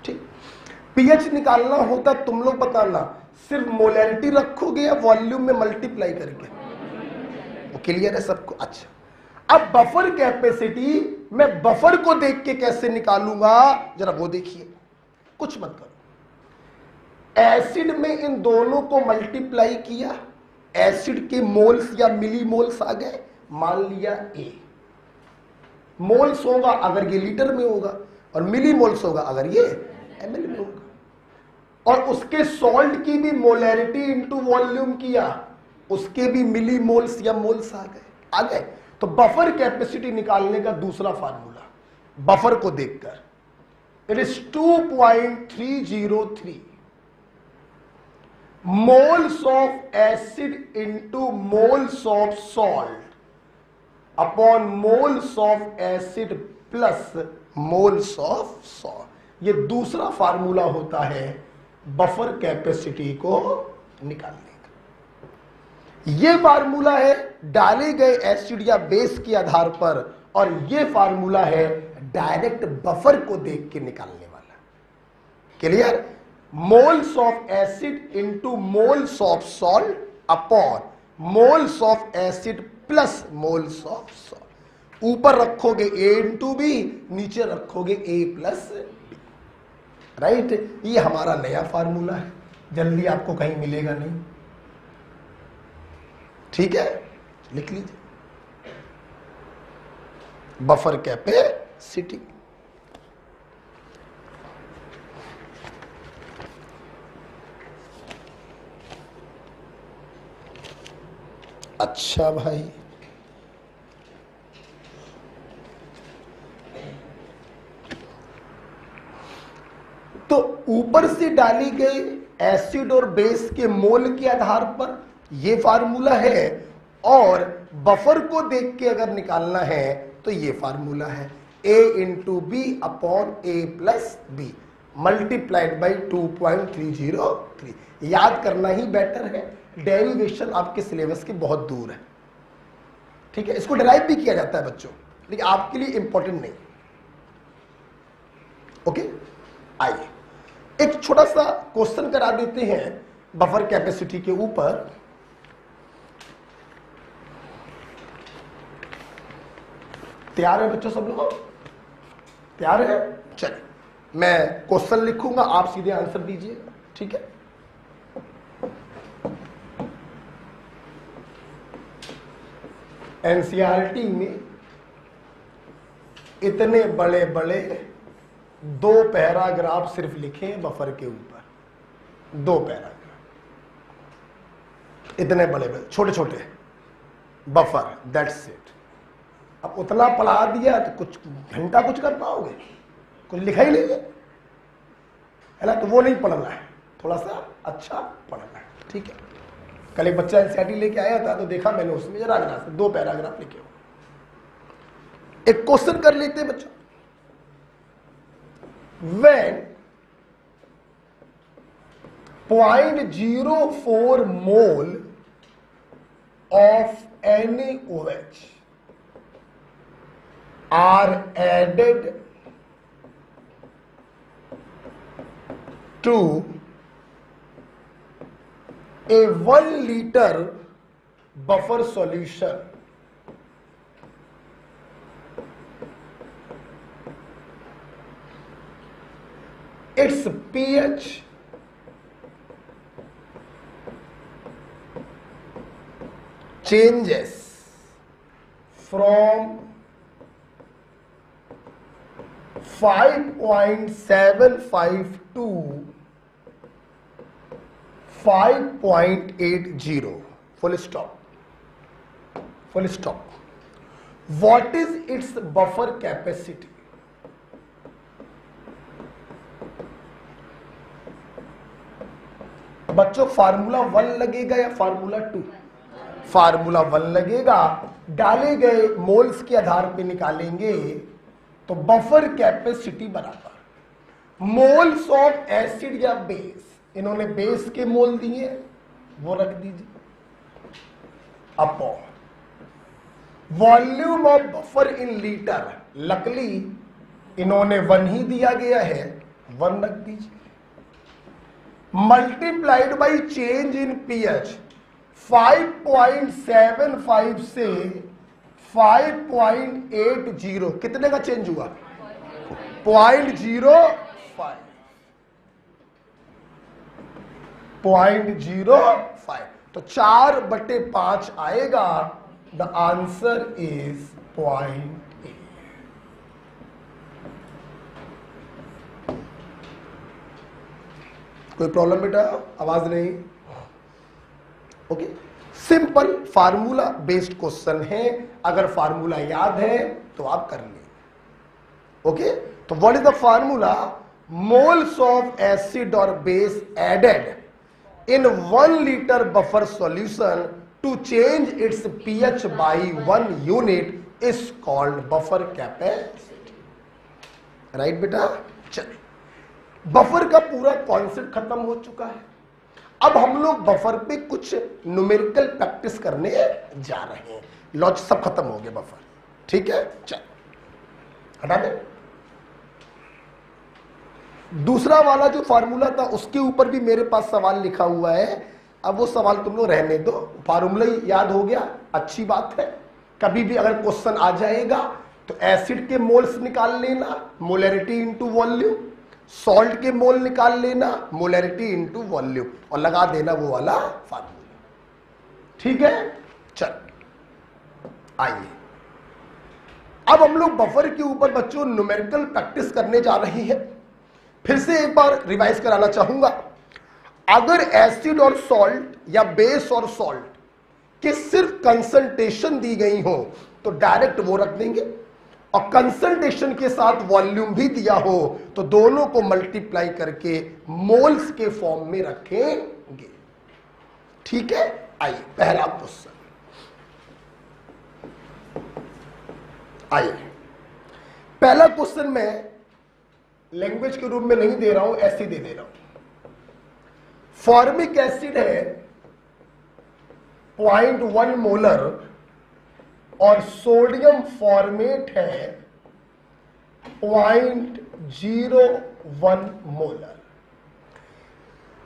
ठीक, पीएच निकालना होता तुम लोग बताना, सिर्फ मोलैरिटी रखोगे या वॉल्यूम में मल्टीप्लाई करके? वो क्लियर है सबको? अच्छा, अब बफर कैपेसिटी मैं बफर को देख के कैसे निकालूंगा, जरा वो देखिए। कुछ मत करो, एसिड में इन दोनों को मल्टीप्लाई किया, एसिड के मोल्स या मिली मोल्स आ गए, मान लिया A। मोल्स होगा अगर ये लीटर में होगा, और मिली मोल्स होगा अगर ये ml में होगा। और उसके सॉल्ट की भी मोलैरिटी इनटू वॉल्यूम किया, उसके भी मिली मोल्स या मोल्स आ गए। तो बफर कैपेसिटी निकालने का दूसरा फार्मूला बफर को देखकर, it is 2.303 moles of acid into moles of salt upon moles of acid plus moles of salt. ये दूसरा फार्मूला होता है बफर कैपेसिटी को निकालने का। ये फार्मूला है डाले गए एसिड या बेस के आधार पर, और ये फार्मूला है डायरेक्ट बफर को देख के निकालने वाला। Clear? Moles of acid into moles of salt upon moles of acid plus moles of salt. ऊपर रखोगे A इंटू बी, नीचे रखोगे A प्लस बी। राइट, ये हमारा नया फार्मूला है, जल्दी आपको कहीं मिलेगा नहीं। ठीक है, लिख लीजिए बफर कैपेसिटी। अच्छा भाई, तो ऊपर से डाली गई एसिड और बेस के मोल के आधार पर ये फार्मूला है, और बफर को देख के अगर निकालना है तो ये फार्मूला है A into B upon A plus B multiplied by 2.303। याद करना ही बेटर है, डेरिवेशन आपके सिलेबस के बहुत दूर है। ठीक है, इसको डिराइव भी किया जाता है बच्चों, लेकिन आपके लिए इंपॉर्टेंट नहीं। ओके, आइए एक छोटा सा क्वेश्चन करा देते हैं बफर कैपेसिटी के ऊपर। तैयार है बच्चों सब लोग? तैयार है? चलिए, मैं क्वेश्चन लिखूंगा, आप सीधे आंसर दीजिएगा। ठीक है, एनसीईआरटी में इतने बड़े बड़े 2 पैराग्राफ सिर्फ लिखे हैं बफर के ऊपर, 2 पैराग्राफ, इतने बड़े बड़े, छोटे छोटे बफर, दैट्स इट। अब उतना पढ़ा दिया तो कुछ घंटा कुछ कर पाओगे? कुछ लिखा ही नहीं है ना, तो वो नहीं पढ़ना है, थोड़ा सा अच्छा पढ़ना है। ठीक है, कल एक बच्चा एनसीईआरटी लेके आया था तो देखा मैंने उसमें जरा 2 पैराग्राफ लिखे हो। एक क्वेश्चन कर लेते हैं बच्चों। When 0.04 mole of NaOH are added to a 1 liter buffer solution, its pH changes from 5.75 to 5.80, full stop, full stop. What is its buffer capacity? बच्चों फार्मूला 1 लगेगा या फार्मूला 2? फार्मूला 1 लगेगा। डाले गए मोल्स के आधार पे निकालेंगे तो बफर कैपेसिटी बराबर मोल्स ऑफ एसिड या बेस, इन्होंने बेस के मोल दिए वो रख दीजिए, upon volume of buffer in litre, luckily इन्होंने 1 ही दिया गया है, 1 रख दीजिए, multiplied by change in pH 5.75 से 5.80, कितने का चेंज हुआ? 0.05, तो 4/5 आएगा। The answer is 0.8। कोई प्रॉब्लम बेटा? आवाज नहीं? Okay, simple formula based question है, अगर फार्मूला याद है तो आप कर लें। ओके, तो what is the formula? Moles of acid और base added in 1 liter buffer solution to change its pH by 1 unit is called buffer capacity। Right बेटा? चलिए, बफर का पूरा कॉन्सेप्ट खत्म हो चुका है। अब हम लोग बफर पे कुछ न्यूमेरिकल प्रैक्टिस करने जा रहे हैं। लॉज सब खत्म हो गया बफर, ठीक है? चल हटा दे। दूसरा वाला जो फार्मूला था उसके ऊपर भी मेरे पास सवाल लिखा हुआ है, अब वो सवाल तुम लोग रहने दो। फार्मूला याद हो गया, अच्छी बात है। कभी भी अगर क्वेश्चन आ जाएगा तो एसिड के मोल्स निकाल लेना, मोलैरिटी इनटू वॉल्यूम, सॉल्ट के मोल निकाल लेना, मोलैरिटी इनटू वॉल्यूम, और लगा देना वो वाला फार्मूला। ठीक है? चल आइए, अब हम लोग बफर के ऊपर बच्चों न्यूमेरिकल प्रैक्टिस करने जा रहे हैं। फिर से एक बार रिवाइज कराना चाहूंगा, अगर एसिड और सॉल्ट या बेस और सॉल्ट के सिर्फ कंसंट्रेशन दी गई हो तो डायरेक्ट वो रख देंगे, और कंसंट्रेशन के साथ वॉल्यूम भी दिया हो तो दोनों को मल्टीप्लाई करके मोल्स के फॉर्म में रखेंगे। ठीक है? आइए पहला क्वेश्चन, आइए पहला क्वेश्चन मैं लैंग्वेज के रूप में नहीं दे रहा हूं, ऐसे दे रहा हूं। फॉर्मिक एसिड है 0.1 मोलर और सोडियम फॉर्मेट है 0.01 मोलर।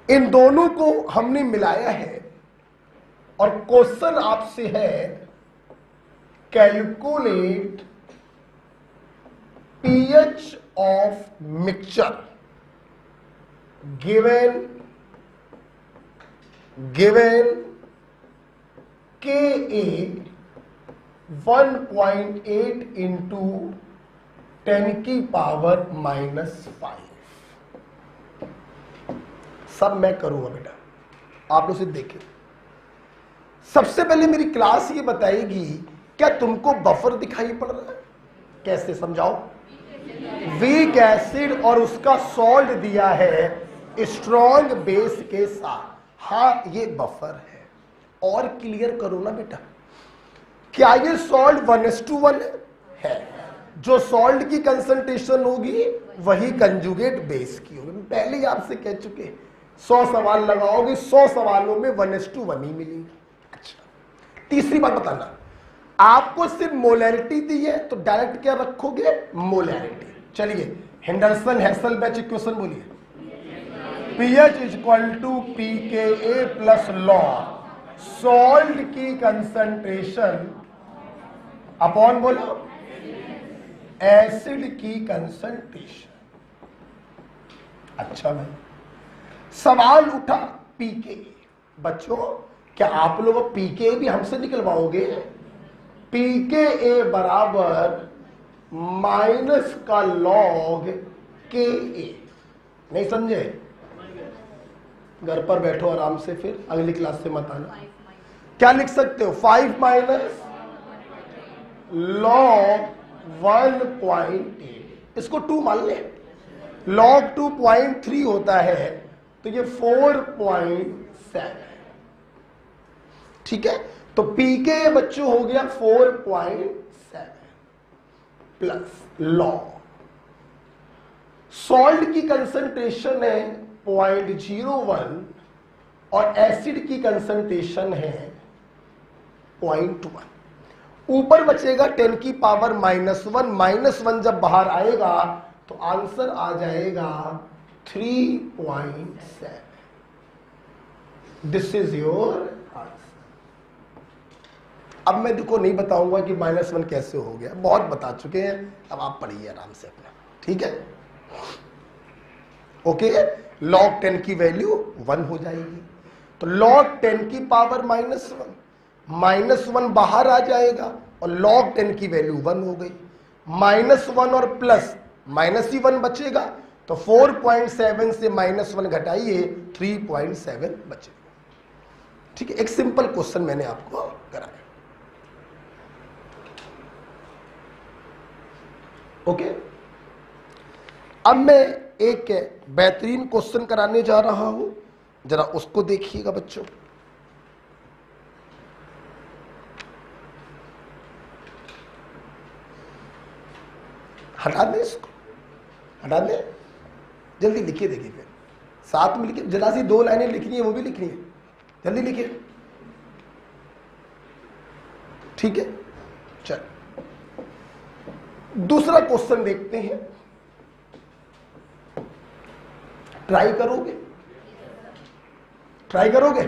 इन दोनों को हमने मिलाया है और क्वेश्चन आपसे है calculate pH of mixture given Ka 1.8 into 10 की पावर -5। सब मैं करूंगा बेटा, आप लोग सिर्फ देखें। सबसे पहले मेरी क्लास ये बताएगी क्या तुमको बफर दिखाई पड़ रहा है? कैसे समझाओ? वीक एसिड और उसका सॉल्ट दिया है स्ट्रॉन्ग बेस के साथ, हाँ ये बफर है। और क्लियर करो ना बेटा, क्या ये सॉल्ट 1:1 है? जो सॉल्ट की कंसंट्रेशन होगी वही कंजुगेट बेस की होगी। पहले ही आपसे कह चुके, 100 सवाल लगाओगे 100 सवालों में 1:1 ही मिलेगी। अच्छा, तीसरी बात बताना, आपको सिर्फ मोलैरिटी दी है तो डायरेक्ट क्या रखोगे? मोलैरिटी। चलिए हेंडरसन हेसलबैच इक्वेशन बोलिए, pH = pKa plus log salt की कंसंट्रेशन अपॉन बोलो एसिड की कंसंट्रेशन। अच्छा भाई, सवाल उठा pKa। बच्चों क्या आप लोग pKa भी हमसे निकलवाओगे? pKa बराबर माइनस का लॉग Ka। नहीं समझे? घर पर बैठो आराम से, फिर अगली क्लास से मत आना। क्या लिख सकते हो? 5 माइनस लॉग 1.8, इसको 2 मान ले। लॉग 2.3 होता है तो ये 4.3 ठीक है, तो पीके बच्चों हो गया 4.7 प्लस लॉग। सॉल्ट की कंसंट्रेशन है 0.01 और एसिड की कंसंट्रेशन है 0.1। ऊपर बचेगा 10 की पावर -1 जब बाहर आएगा तो आंसर आ जाएगा 3.7। This is your answer. अब मैं देखो नहीं बताऊंगा कि -1 कैसे हो गया, बहुत बता चुके हैं, अब आप पढ़िए आराम से अपना, ठीक है। ओके, log 10 की वैल्यू 1 हो जाएगी, तो log 10 की पावर -1 बाहर आ जाएगा और log 10 की वैल्यू 1 हो गई। -1 और प्लस -1 बचेगा, तो 4.7 से -1 घटाइए 3.7 बचेगा। ठीक है, एक सिंपल क्वेश्चन मैंने आपको कराया। ओके, अब मैं एक बेहतरीन क्वेश्चन कराने जा रहा हूं, जरा उसको देखिएगा बच्चों। हटा दें इसको, हटा दें, जल्दी लिखिए, देखिए फिर साथ में लिखिए, जरा सी 2 लाइनें लिखनी है, वो भी लिखनी है, जल्दी लिखिए, ठीक है। चल दूसरा क्वेश्चन देखते हैं, ट्राई करोगे? ट्राई करोगे?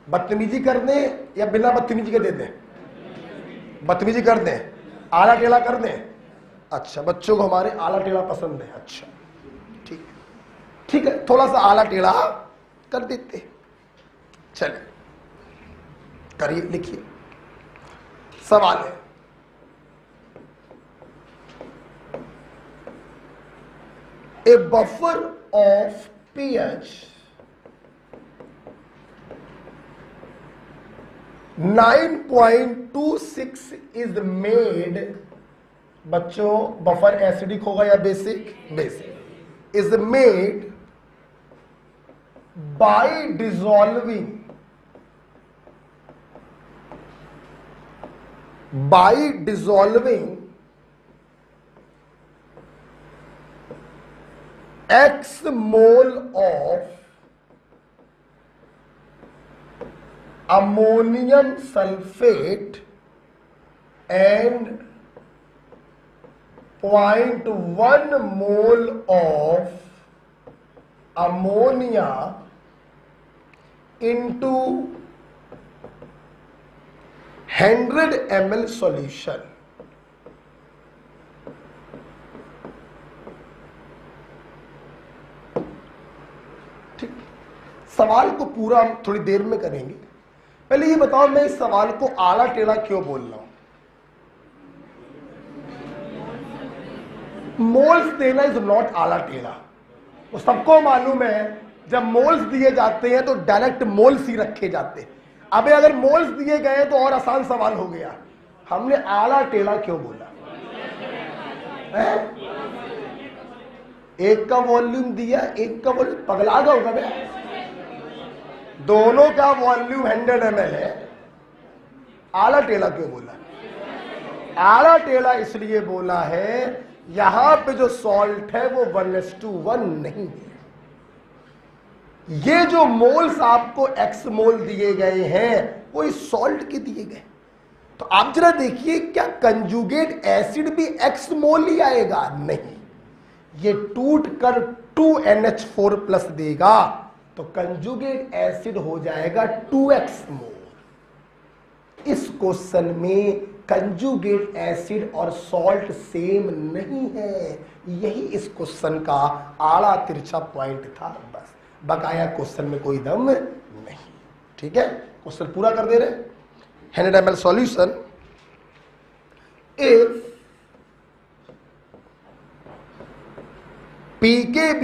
बदतमीजी कर दें या बिना बदतमीजी के दे दें? बदतमीजी कर दें, आला टेढ़ा कर दें? अच्छा, बच्चों को हमारे आला टेढ़ा पसंद है, अच्छा ठीक, ठीक है, थोड़ा सा आला टेढ़ा कर देते हैं। चलिए करिए, लिखिए। सवाल है, a buffer of pH 9.26 is made, बच्चों बफर एसिडिक होगा या basic? Basic. Is made by dissolving X mole of ammonium sulfate and 0.1 mole of ammonia into 100 ml solution। सवाल को पूरा हम थोड़ी देर में करेंगे, पहले ये बताओ मैं इस सवाल को आला टेढ़ा क्यों बोल रहा हूं? मोल्स देना इज नॉट आला टेढ़ा, वो सबको मालूम है। जब मोल्स दिए जाते हैं तो डायरेक्ट मोल्स ही रखे जाते हैं। अबे अगर मोल्स दिए गए तो और आसान सवाल हो गया, हमने आला टेढ़ा क्यों बोला है? एक का वॉल्यूम दिया, एक का वॉल्यूम, पगला गया होगा बे, दोनों का वॉल्यूम 100 ml है, आला टेढ़ा क्यों बोला? आला टेढ़ा इसलिए बोला है यहां पे जो सॉल्ट है वो 1:1 नहीं है। ये जो मोल्स आपको एक्स मोल दिए गए हैं वो इस सॉल्ट के दिए गए। तो आप जरा देखिए, क्या कंजुगेट एसिड भी एक्स मोल ही आएगा? नहीं, ये टूट कर 2NH4+ देगा, तो कंजुगेट एसिड हो जाएगा 2x मोल। इस क्वेश्चन में कंजुगेट एसिड और सॉल्ट सेम नहीं है, यही इस क्वेश्चन का आड़ा तिरछा पॉइंट था। बस बकाया क्वेश्चन में कोई दम नहीं, ठीक है। क्वेश्चन पूरा कर दे रहे। 100 ml solution if pKb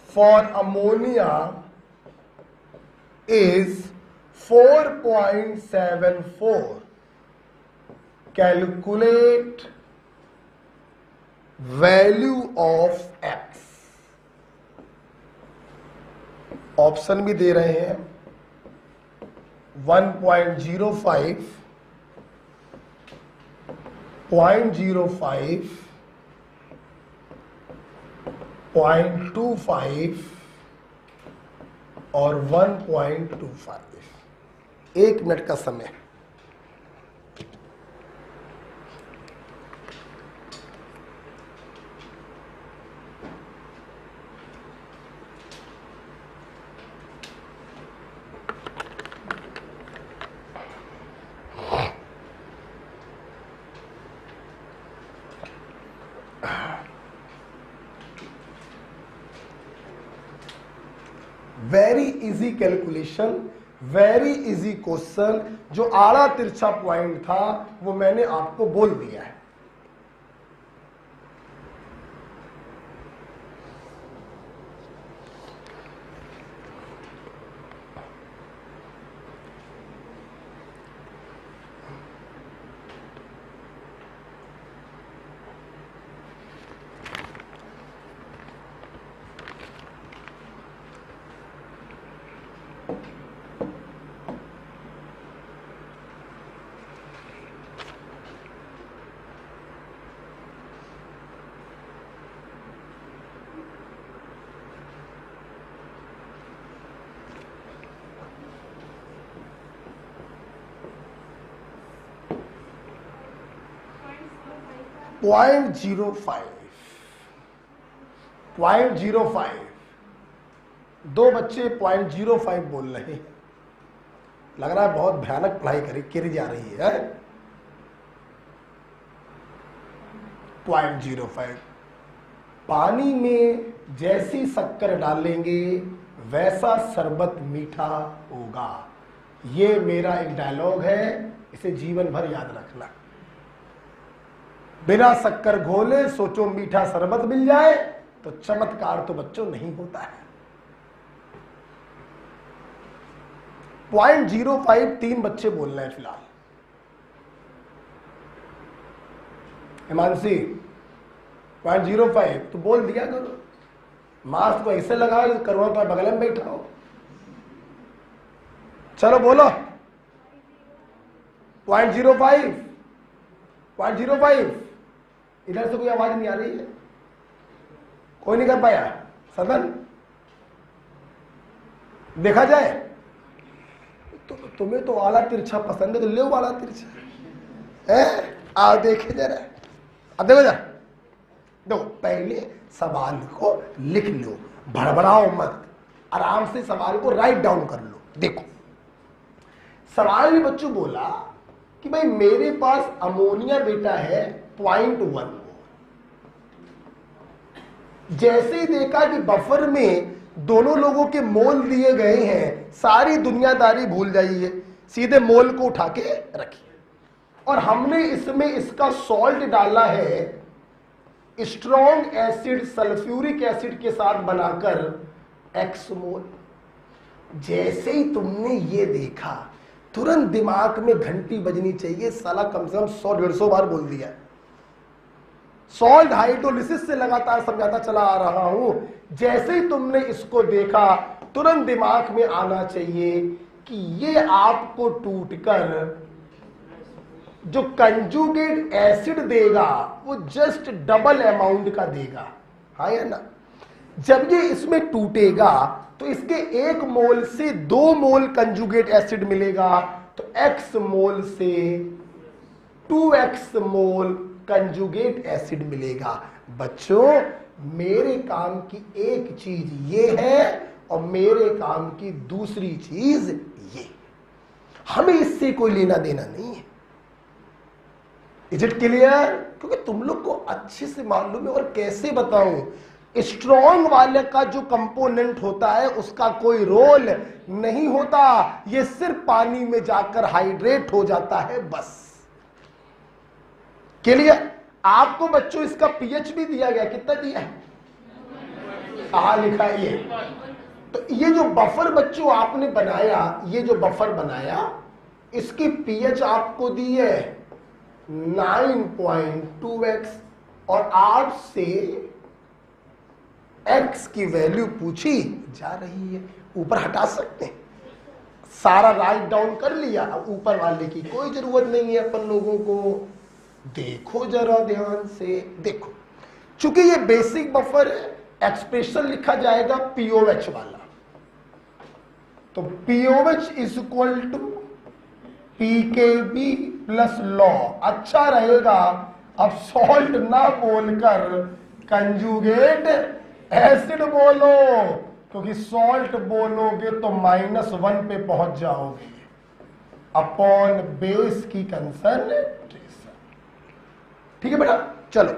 for ammonia is 4.74, calculate value of X। Option भी दे रहे हैं 1.05, 0.05, 0.25 और 1.25। 1 मिनट का समय। Very easy calculation, very easy question. जो आड़ा तिरछा पॉइंट था वो मैंने आपको बोल दिया है। पॉइंट 0.05। दो बच्चे 0.05 बोल रहे हैं। लग रहा है बहुत भयानक पढ़ाई करी जा रही है। 0.05। पानी में जैसी शक्कर डालेंगे वैसा शरबत मीठा होगा। ये मेरा एक डायलॉग है, इसे जीवन भर याद रखना। बिना शक्कर घोले सोचो मीठा शरबत मिल जाए तो चमत्कार तो बच्चों नहीं होता है। 0.05 3 बच्चे बोल रहे हैं फिलहाल। हिमांशी 0.05 तो बोल दिया करो। मास्क को ऐसे लगा करो तो बगल में बैठा हो। चलो बोलो 0.05। 0.05। इधर से कोई आवाज नहीं आ रही है? कोई नहीं कर पाया? सदन देखा जाए तो तुम्हें तो आला तिरछा पसंद है तो ले आला तिरछा है। आओ देखे जरा। अब देखो जरा, देखो पहले सवाल को लिख लो, भड़बड़ाओ मत, आराम से सवाल को राइट डाउन कर लो। देखो सवाल में बच्चों बोला कि भाई मेरे पास अमोनिया बेटा है 0.1। जैसे ही देखा कि बफर में दोनों लोगों के मोल दिए गए हैं, सारी दुनियादारी भूल जाइए, सीधे मोल को उठा के रखिए। और हमने इसमें इसका सॉल्ट डाला है स्ट्रॉन्ग एसिड सल्फ्यूरिक एसिड के साथ बनाकर x मोल। जैसे ही तुमने ये देखा तुरंत दिमाग में घंटी बजनी चाहिए, साला कम से कम 100-150 बार बोल दिया। सॉल्ट हाइड्रोलिसिस से लगातार समझाता चला आ रहा हूं। जैसे ही तुमने इसको देखा तुरंत दिमाग में आना चाहिए कि ये आपको टूटकर जो कंजुगेट एसिड देगा वो जस्ट डबल अमाउंट का देगा, हाँ या ना। जब ये इसमें टूटेगा तो इसके 1 मोल से 2 मोल कंजुगेट एसिड मिलेगा, तो x मोल से 2x मोल कंजुगेट एसिड मिलेगा। बच्चों मेरे काम की एक चीज ये है और मेरे काम की दूसरी चीज ये। हमें इससे कोई लेना देना नहीं है। Is it clear? क्योंकि तुम लोग को अच्छे से मालूम है। और कैसे बताऊं, स्ट्रॉन्ग वाले का जो कंपोनेंट होता है उसका कोई रोल नहीं होता, ये सिर्फ पानी में जाकर हाइड्रेट हो जाता है, बस। क्लियर? आपको बच्चों इसका पीएच भी दिया गया, कितना दिया है? कहां लिखा है ये? तो ये जो बफर बच्चों आपने बनाया, ये जो बफर बनाया इसकी पीएच आपको दी है 9.2x और 8 से x की वैल्यू पूछी जा रही है। ऊपर हटा सकते हैं, सारा राइट डाउन कर लिया, अब ऊपर वाले की कोई जरूरत नहीं है अपन लोगों को। देखो जरा ध्यान से, देखो चूंकि ये बेसिक बफर है, एक्सप्रेशन लिखा जाएगा पीओएच वाला, तो pOH is equal to pKb plus log. अच्छा रहेगा अब सॉल्ट ना बोलकर कंजुगेट एसिड बोलो, क्योंकि सॉल्ट बोलोगे तो -1 पे पहुंच जाओगे अपॉन बेस की कंसंट्रेशन। ठीक है बेटा, चलो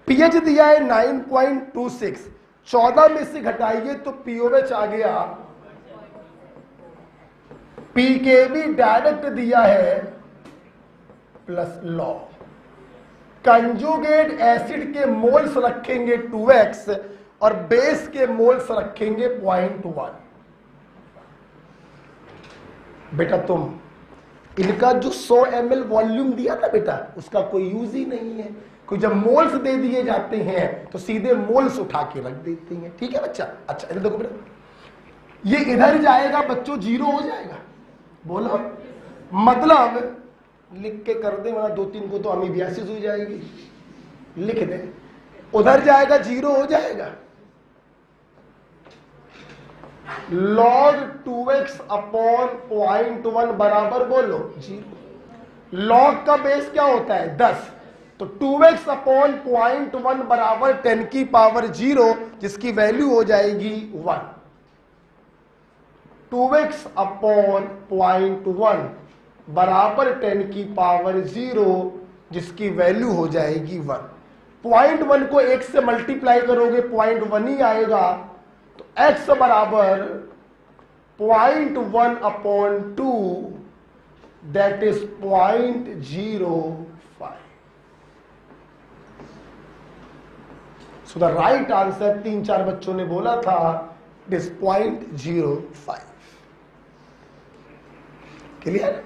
पीएच दिया है 9.26, 14 में से घटाइए तो पीओएच आ गया। पीकेबी डायरेक्ट दिया है प्लस लॉ। कंजुगेट एसिड के मोल्स रखेंगे 2x और बेस के मोल्स रखेंगे 0.1। बेटा तुम इनका जो 100 ml वॉल्यूम दिया ना बेटा, उसका कोई यूज ही नहीं है। कोई जब मोल्स दे दिए जाते हैं तो सीधे मोल्स उठा के रख देते हैं। ठीक है बच्चा? अच्छा इधर देखो बेटा, ये इधर जाएगा बच्चों, 0 हो जाएगा। बोलो मतलब लिख के कर दे, वरना 2-3 को तो अमीबियासिस हो जाएगी। लिख दे, उधर जाएगा 0 हो जाएगा। log 2x अपॉन 0.1 बराबर बोलो 0। log का बेस क्या होता है 10, तो 2x अपॉन 0.1 बराबर 10 की पावर 0, जिसकी वैल्यू हो जाएगी 1। 2x अपॉन 0.1 बराबर 10 की पावर 0, जिसकी वैल्यू हो जाएगी 1। 0.1 को 1 से मल्टीप्लाई करोगे 0.1 ही आएगा, तो x बराबर 0.1 upon 2 that is 0.05। So the right answer 3-4 बच्चों ने बोला था इट इज 0.05। क्लियर?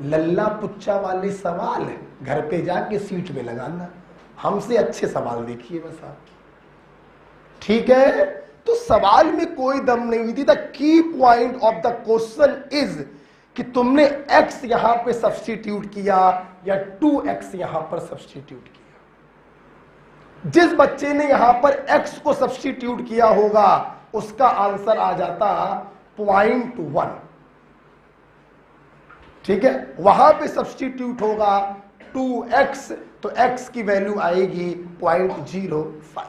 लल्ला पुच्चा वाले सवाल घर पे जाके सीट में लगाना, हमसे अच्छे सवाल देखिए बस आप। ठीक है, तो सवाल में कोई दम नहीं थी। The key point of the question is कि तुमने x यहां पे सब्स्टिट्यूट किया या 2x यहां पर सब्स्टिट्यूट किया। जिस बच्चे ने यहां पर x को सब्स्टिट्यूट किया होगा उसका आंसर आ जाता 0.1। ठीक है, वहां पे सब्स्टिट्यूट होगा 2x, तो x की वैल्यू आएगी 0.05।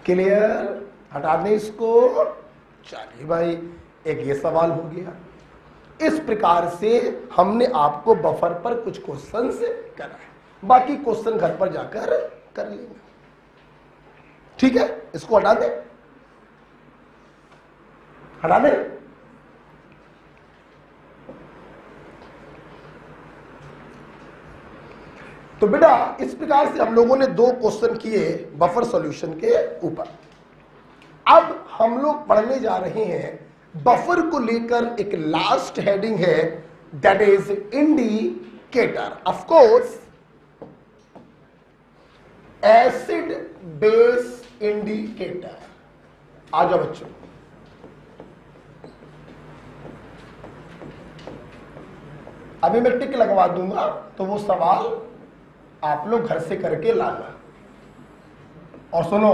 क्लियर? हटा दें इसको। चलिए भाई, एक ये सवाल हो गया। इस प्रकार से हमने आपको बफर पर कुछ क्वेश्चंस करा है, बाकी क्वेश्चन घर पर जाकर कर लेंगे। ठीक है, इसको हटा दें, हटा दें। तो बेटा इस प्रकार से हम लोगों ने 2 क्वेश्चन किए बफर सॉल्यूशन के ऊपर। अब हम लोग पढ़ने जा रहे हैं बफर को लेकर एक लास्ट हेडिंग है, that is indicator. Of course acid base indicator. आ जाओ बच्चों, अभी मैं टिक लगवा दूंगा तो वो सवाल आप लोग घर से करके लाना। और सुनो,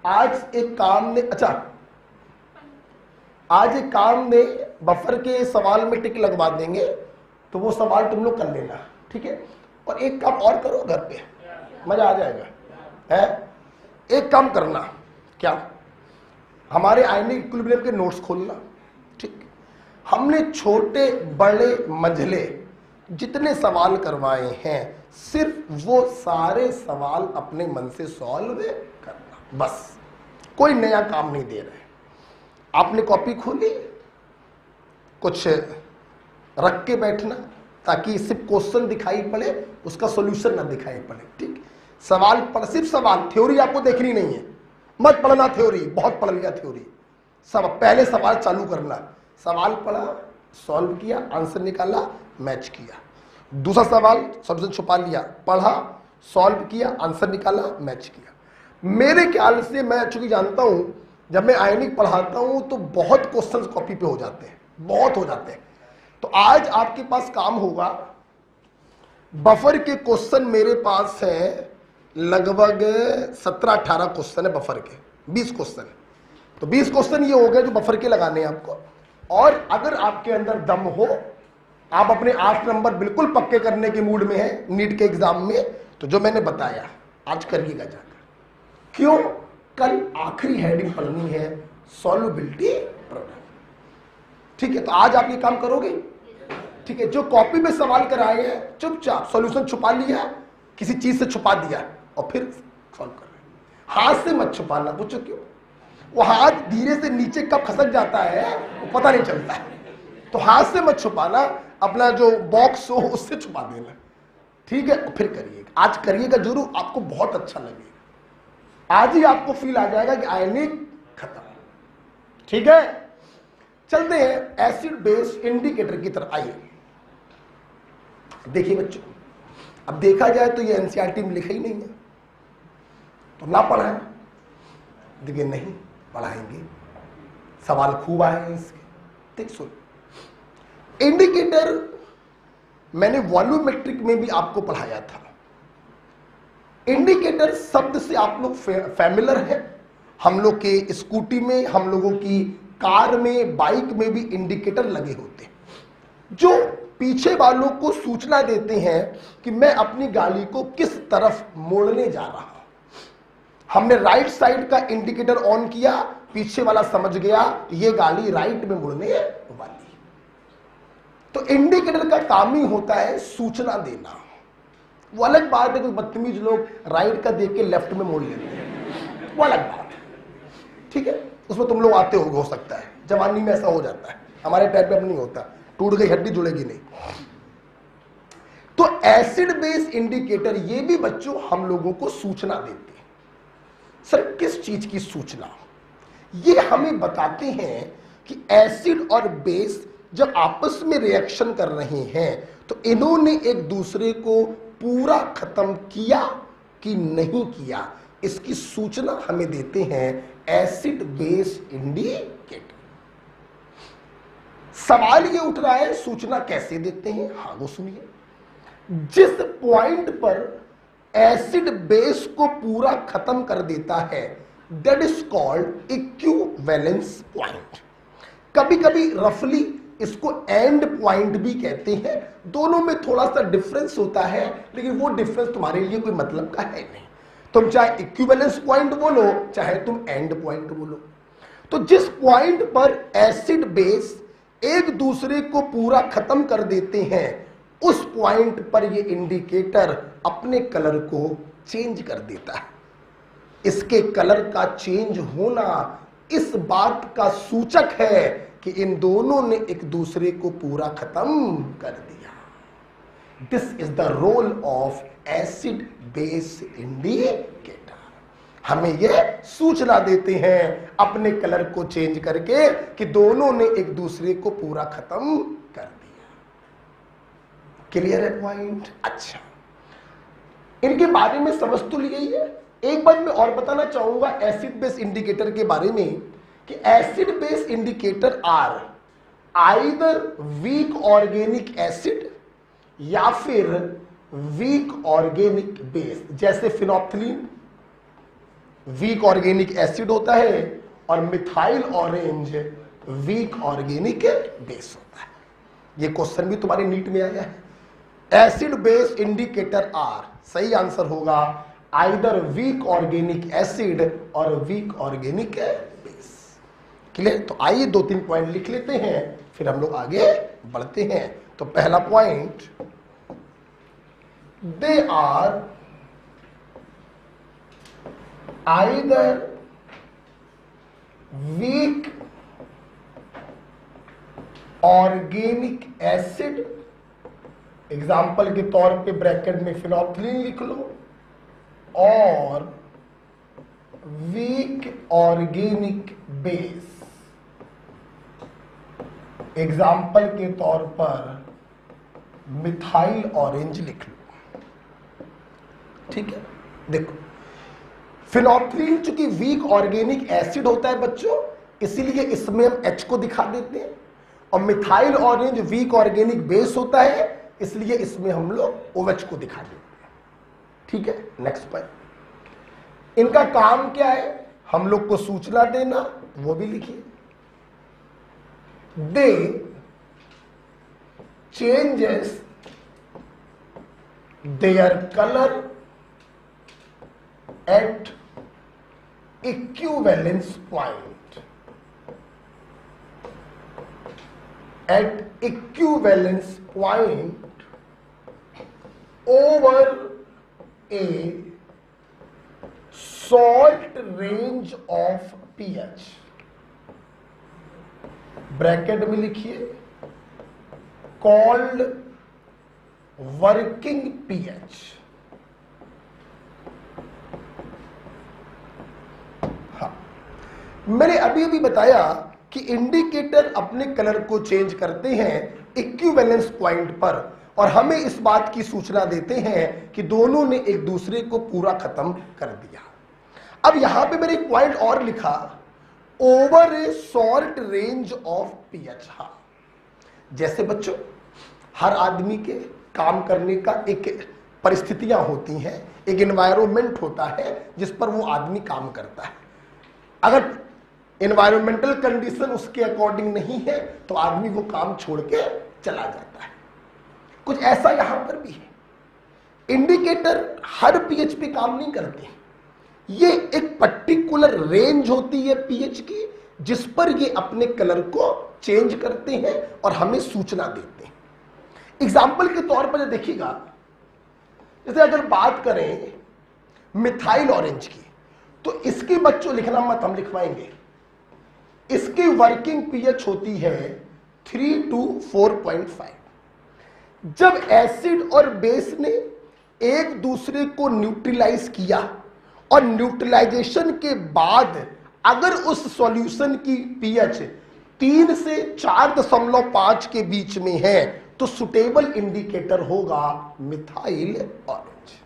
आज एक काम ने, अच्छा आज एक काम ने बफर के सवाल में टिक लगवा देंगे, तो वो सवाल तुम लोग कर लेना। ठीक है, और एक काम और करो घर पे, मजा आ जाएगा। है एक काम करना, क्या? हमारे आयनिक इक्विलिब्रियम के नोट्स खोलना। ठीक, हमने छोटे बड़े मंझले जितने सवाल करवाए हैं, सिर्फ वो सारे सवाल अपने मन से सॉल्व करना, बस। कोई नया काम नहीं दे रहे। आपने कॉपी खोली, कुछ रख के बैठना ताकि सिर्फ क्वेश्चन दिखाई पड़े, उसका सॉल्यूशन ना दिखाई पड़े। ठीक, सवाल पढ़, सिर्फ सवाल, थ्योरी आपको देखनी नहीं है। मत पढ़ना थ्योरी, बहुत पढ़ लिया थ्योरी। सब पहले सवाल चालू करना, सवाल पढ़ा, सॉल्व किया, आंसर निकाला, मैच किया। दूसरा सवाल सॉल्यूशन छुपा लिया, पढ़ा, सॉल्व किया, आंसर निकाला, मैच किया। मेरे ख्याल से मैं चूंकि जानता हूं जब मैं आयनिक पढ़ाता हूं तो बहुत क्वेश्चंस कॉपी पे हो जाते हैं, बहुत हो जाते हैं। तो आज आपके पास काम होगा, बफर के क्वेश्चन मेरे पास है लगभग 17-18 क्वेश्चन है बफर के, 20 क्वेश्चन है। तो 20 क्वेश्चन ये हो गए जो बफर के लगाने हैं आपको। और अगर आपके अंदर दम हो, आप अपने 8 नंबर बिल्कुल पक्के करने के मूड में हैं नीट के एग्जाम में, तो जो मैंने बताया आज करिएगा जाकर। क्यों? कल आखिरी हेडिंग पढ़नी है, सॉल्युबिलिटी प्रॉब्लम। ठीक है, तो आज आप ये काम करोगे? ठीक है, जो कॉपी में सवाल कराए हैं चुपचाप सॉल्यूशन छुपा लिया, किसी चीज से छुपा दिया और फिर सॉल्व कर रहे हैं। हाथ से मत छुपाना, पूछो क्यों? वो हाथ धीरे से नीचे कब खसक जाता है वो पता नहीं चलता है। तो हाथ से मत छुपाना, अपना जो बॉक्स हो उससे छुपा देना। ठीक है, फिर करिएगा, आज करिएगा जरूर, आपको बहुत अच्छा लगेगा। आज ही आपको फील आ जाएगा कि आयनिक खत्म। ठीक है, चलते हैं एसिड बेस इंडिकेटर की तरफ। आइए देखिए बच्चों, अब देखा जाए तो ये एनसीईआरटी में लिखा ही नहीं है, तो ना पढ़ाएं। देखिए नहीं पढ़ाएंगे, सवाल खूब आए हैं इसके। देख सुन, इंडिकेटर मैंने वॉल्यूमेट्रिक में भी आपको पढ़ाया था। इंडिकेटर शब्द से आप लोग फैमिलियर है। हम लोग के स्कूटी में, हम लोगों की कार में, बाइक में भी इंडिकेटर लगे होते हैं जो पीछे वालों को सूचना देते हैं कि मैं अपनी गाड़ी को किस तरफ मोड़ने जा रहा हूं। हमने राइट साइड का इंडिकेटर ऑन किया, पीछे वाला समझ गया ये गाड़ी राइट में मुड़ने वाली। तो इंडिकेटर का काम ही होता है सूचना देना। वो अलग बात है, कोई बदतमीज लोग राइट का देख के लेफ्ट में मोड़ लेते हैं, वो अलग बात है। ठीक है, उसमें तुम लोग आते हो सकता है, जवानी में ऐसा हो जाता है, हमारे टाइम पे अब नहीं होता, टूट गई हड्डी जुड़ेगी नहीं। तो एसिड बेस इंडिकेटर ये भी बच्चों हम लोगों को सूचना देते हैं। सर किस चीज की सूचना? ये हमें बताते हैं कि एसिड और बेस जब आपस में रिएक्शन कर रहे हैं तो इन्होंने एक दूसरे को पूरा खत्म किया कि नहीं किया, इसकी सूचना हमें देते हैं एसिड बेस इंडिकेटर। सवाल ये उठ रहा है सूचना कैसे देते हैं? हाँ वो सुनिए, जिस पॉइंट पर एसिड बेस को पूरा खत्म कर देता है that is called equivalence point. कभी कभी रफली इसको एंड पॉइंट भी कहते हैं। दोनों में थोड़ा सा डिफरेंस होता है, लेकिन वो डिफरेंस तुम्हारे लिए कोई मतलब का है नहीं। तुम चाहे इक्विवेलेंस पॉइंट बोलो चाहे तुम एंड पॉइंट बोलो। तो जिस पॉइंट पर एसिड बेस एक दूसरे को पूरा खत्म कर देते हैं उस पॉइंट पर ये इंडिकेटर अपने कलर को चेंज कर देता है। इसके कलर का चेंज होना इस बात का सूचक है कि इन दोनों ने एक दूसरे को पूरा खत्म कर दिया। This is the role of acid base indicator. हमें यह सूचना देते हैं अपने कलर को चेंज करके कि दोनों ने एक दूसरे को पूरा खत्म कर दिया। क्लियर है पॉइंट? अच्छा, इनके बारे में समझ तो ली गई है। एक बात मैं और बताना चाहूंगा एसिड बेस इंडिकेटर के बारे में कि acid base indicator are either weak organic acid या फिर वीक ऑर्गेनिक बेस। जैसे फिनोप्थिलीन वीक ऑर्गेनिक एसिड होता है और methyl orange weak organic base होता है। ये क्वेश्चन भी तुम्हारे नीट में आया है। एसिड बेस इंडिकेटर आर, सही आंसर होगा आइदर वीक ऑर्गेनिक एसिड और वीक ऑर्गेनिक बेस। क्लियर? तो आइए 2-3 पॉइंट लिख लेते हैं फिर हम लोग आगे बढ़ते हैं। तो पहला point, they are either weak organic acid, example के तौर पे ब्रैकेट में फिनोप्थिलीन लिख लो, और वीक ऑर्गेनिक बेस, एग्जाम्पल के तौर पर मिथाइल ऑरेंज लिख लो। ठीक है, देखो फिनोल्फ्थालीन चूंकि वीक ऑर्गेनिक एसिड होता है बच्चों, इसीलिए इसमें हम H को दिखा देते हैं, और methyl orange weak organic base होता है, इसलिए इसमें हम लोग OH को दिखा देते हैं। ठीक है, नेक्स्ट पॉइंट, इनका काम क्या है, हम लोग को सूचना देना, वो भी लिखिए। They changes their colour at equivalence point, at equivalence point over a salt range of pH, bracket में लिखिए called working pH। हाँ, मैंने अभी अभी बताया कि इंडिकेटर अपने कलर को चेंज करते हैं इक्विवेलेंस पॉइंट पर, और हमें इस बात की सूचना देते हैं कि दोनों ने एक दूसरे को पूरा खत्म कर दिया। अब यहां पे मैंने एक पॉइंट और लिखा, over A salt range of pH. हाँ, जैसे बच्चों हर आदमी के काम करने का एक परिस्थितियां होती हैं, एक एनवायरनमेंट होता है जिस पर वो आदमी काम करता है। अगर एनवायरमेंटल कंडीशन उसके अकॉर्डिंग नहीं है तो आदमी वो काम छोड़ के चला जाता है। कुछ ऐसा यहां पर भी है, इंडिकेटर हर पीएच पे काम नहीं करते, ये एक पर्टिकुलर रेंज होती है पीएच की जिस पर ये अपने कलर को चेंज करते हैं और हमें सूचना देते हैं। एग्जाम्पल के तौर पर देखिएगा, जैसे अगर बात करें मिथाइल ऑरेंज की, तो इसकी बच्चों लिखना मत, हम लिखवाएंगे। इसकी वर्किंग पीएच होती है 3 to 4.5। जब एसिड और बेस ने एक दूसरे को न्यूट्रलाइज किया और न्यूट्रलाइजेशन के बाद अगर उस सॉल्यूशन की पीएच 3 से 4.5 के बीच में है तो सुटेबल इंडिकेटर होगा मिथाइल ऑरेंज।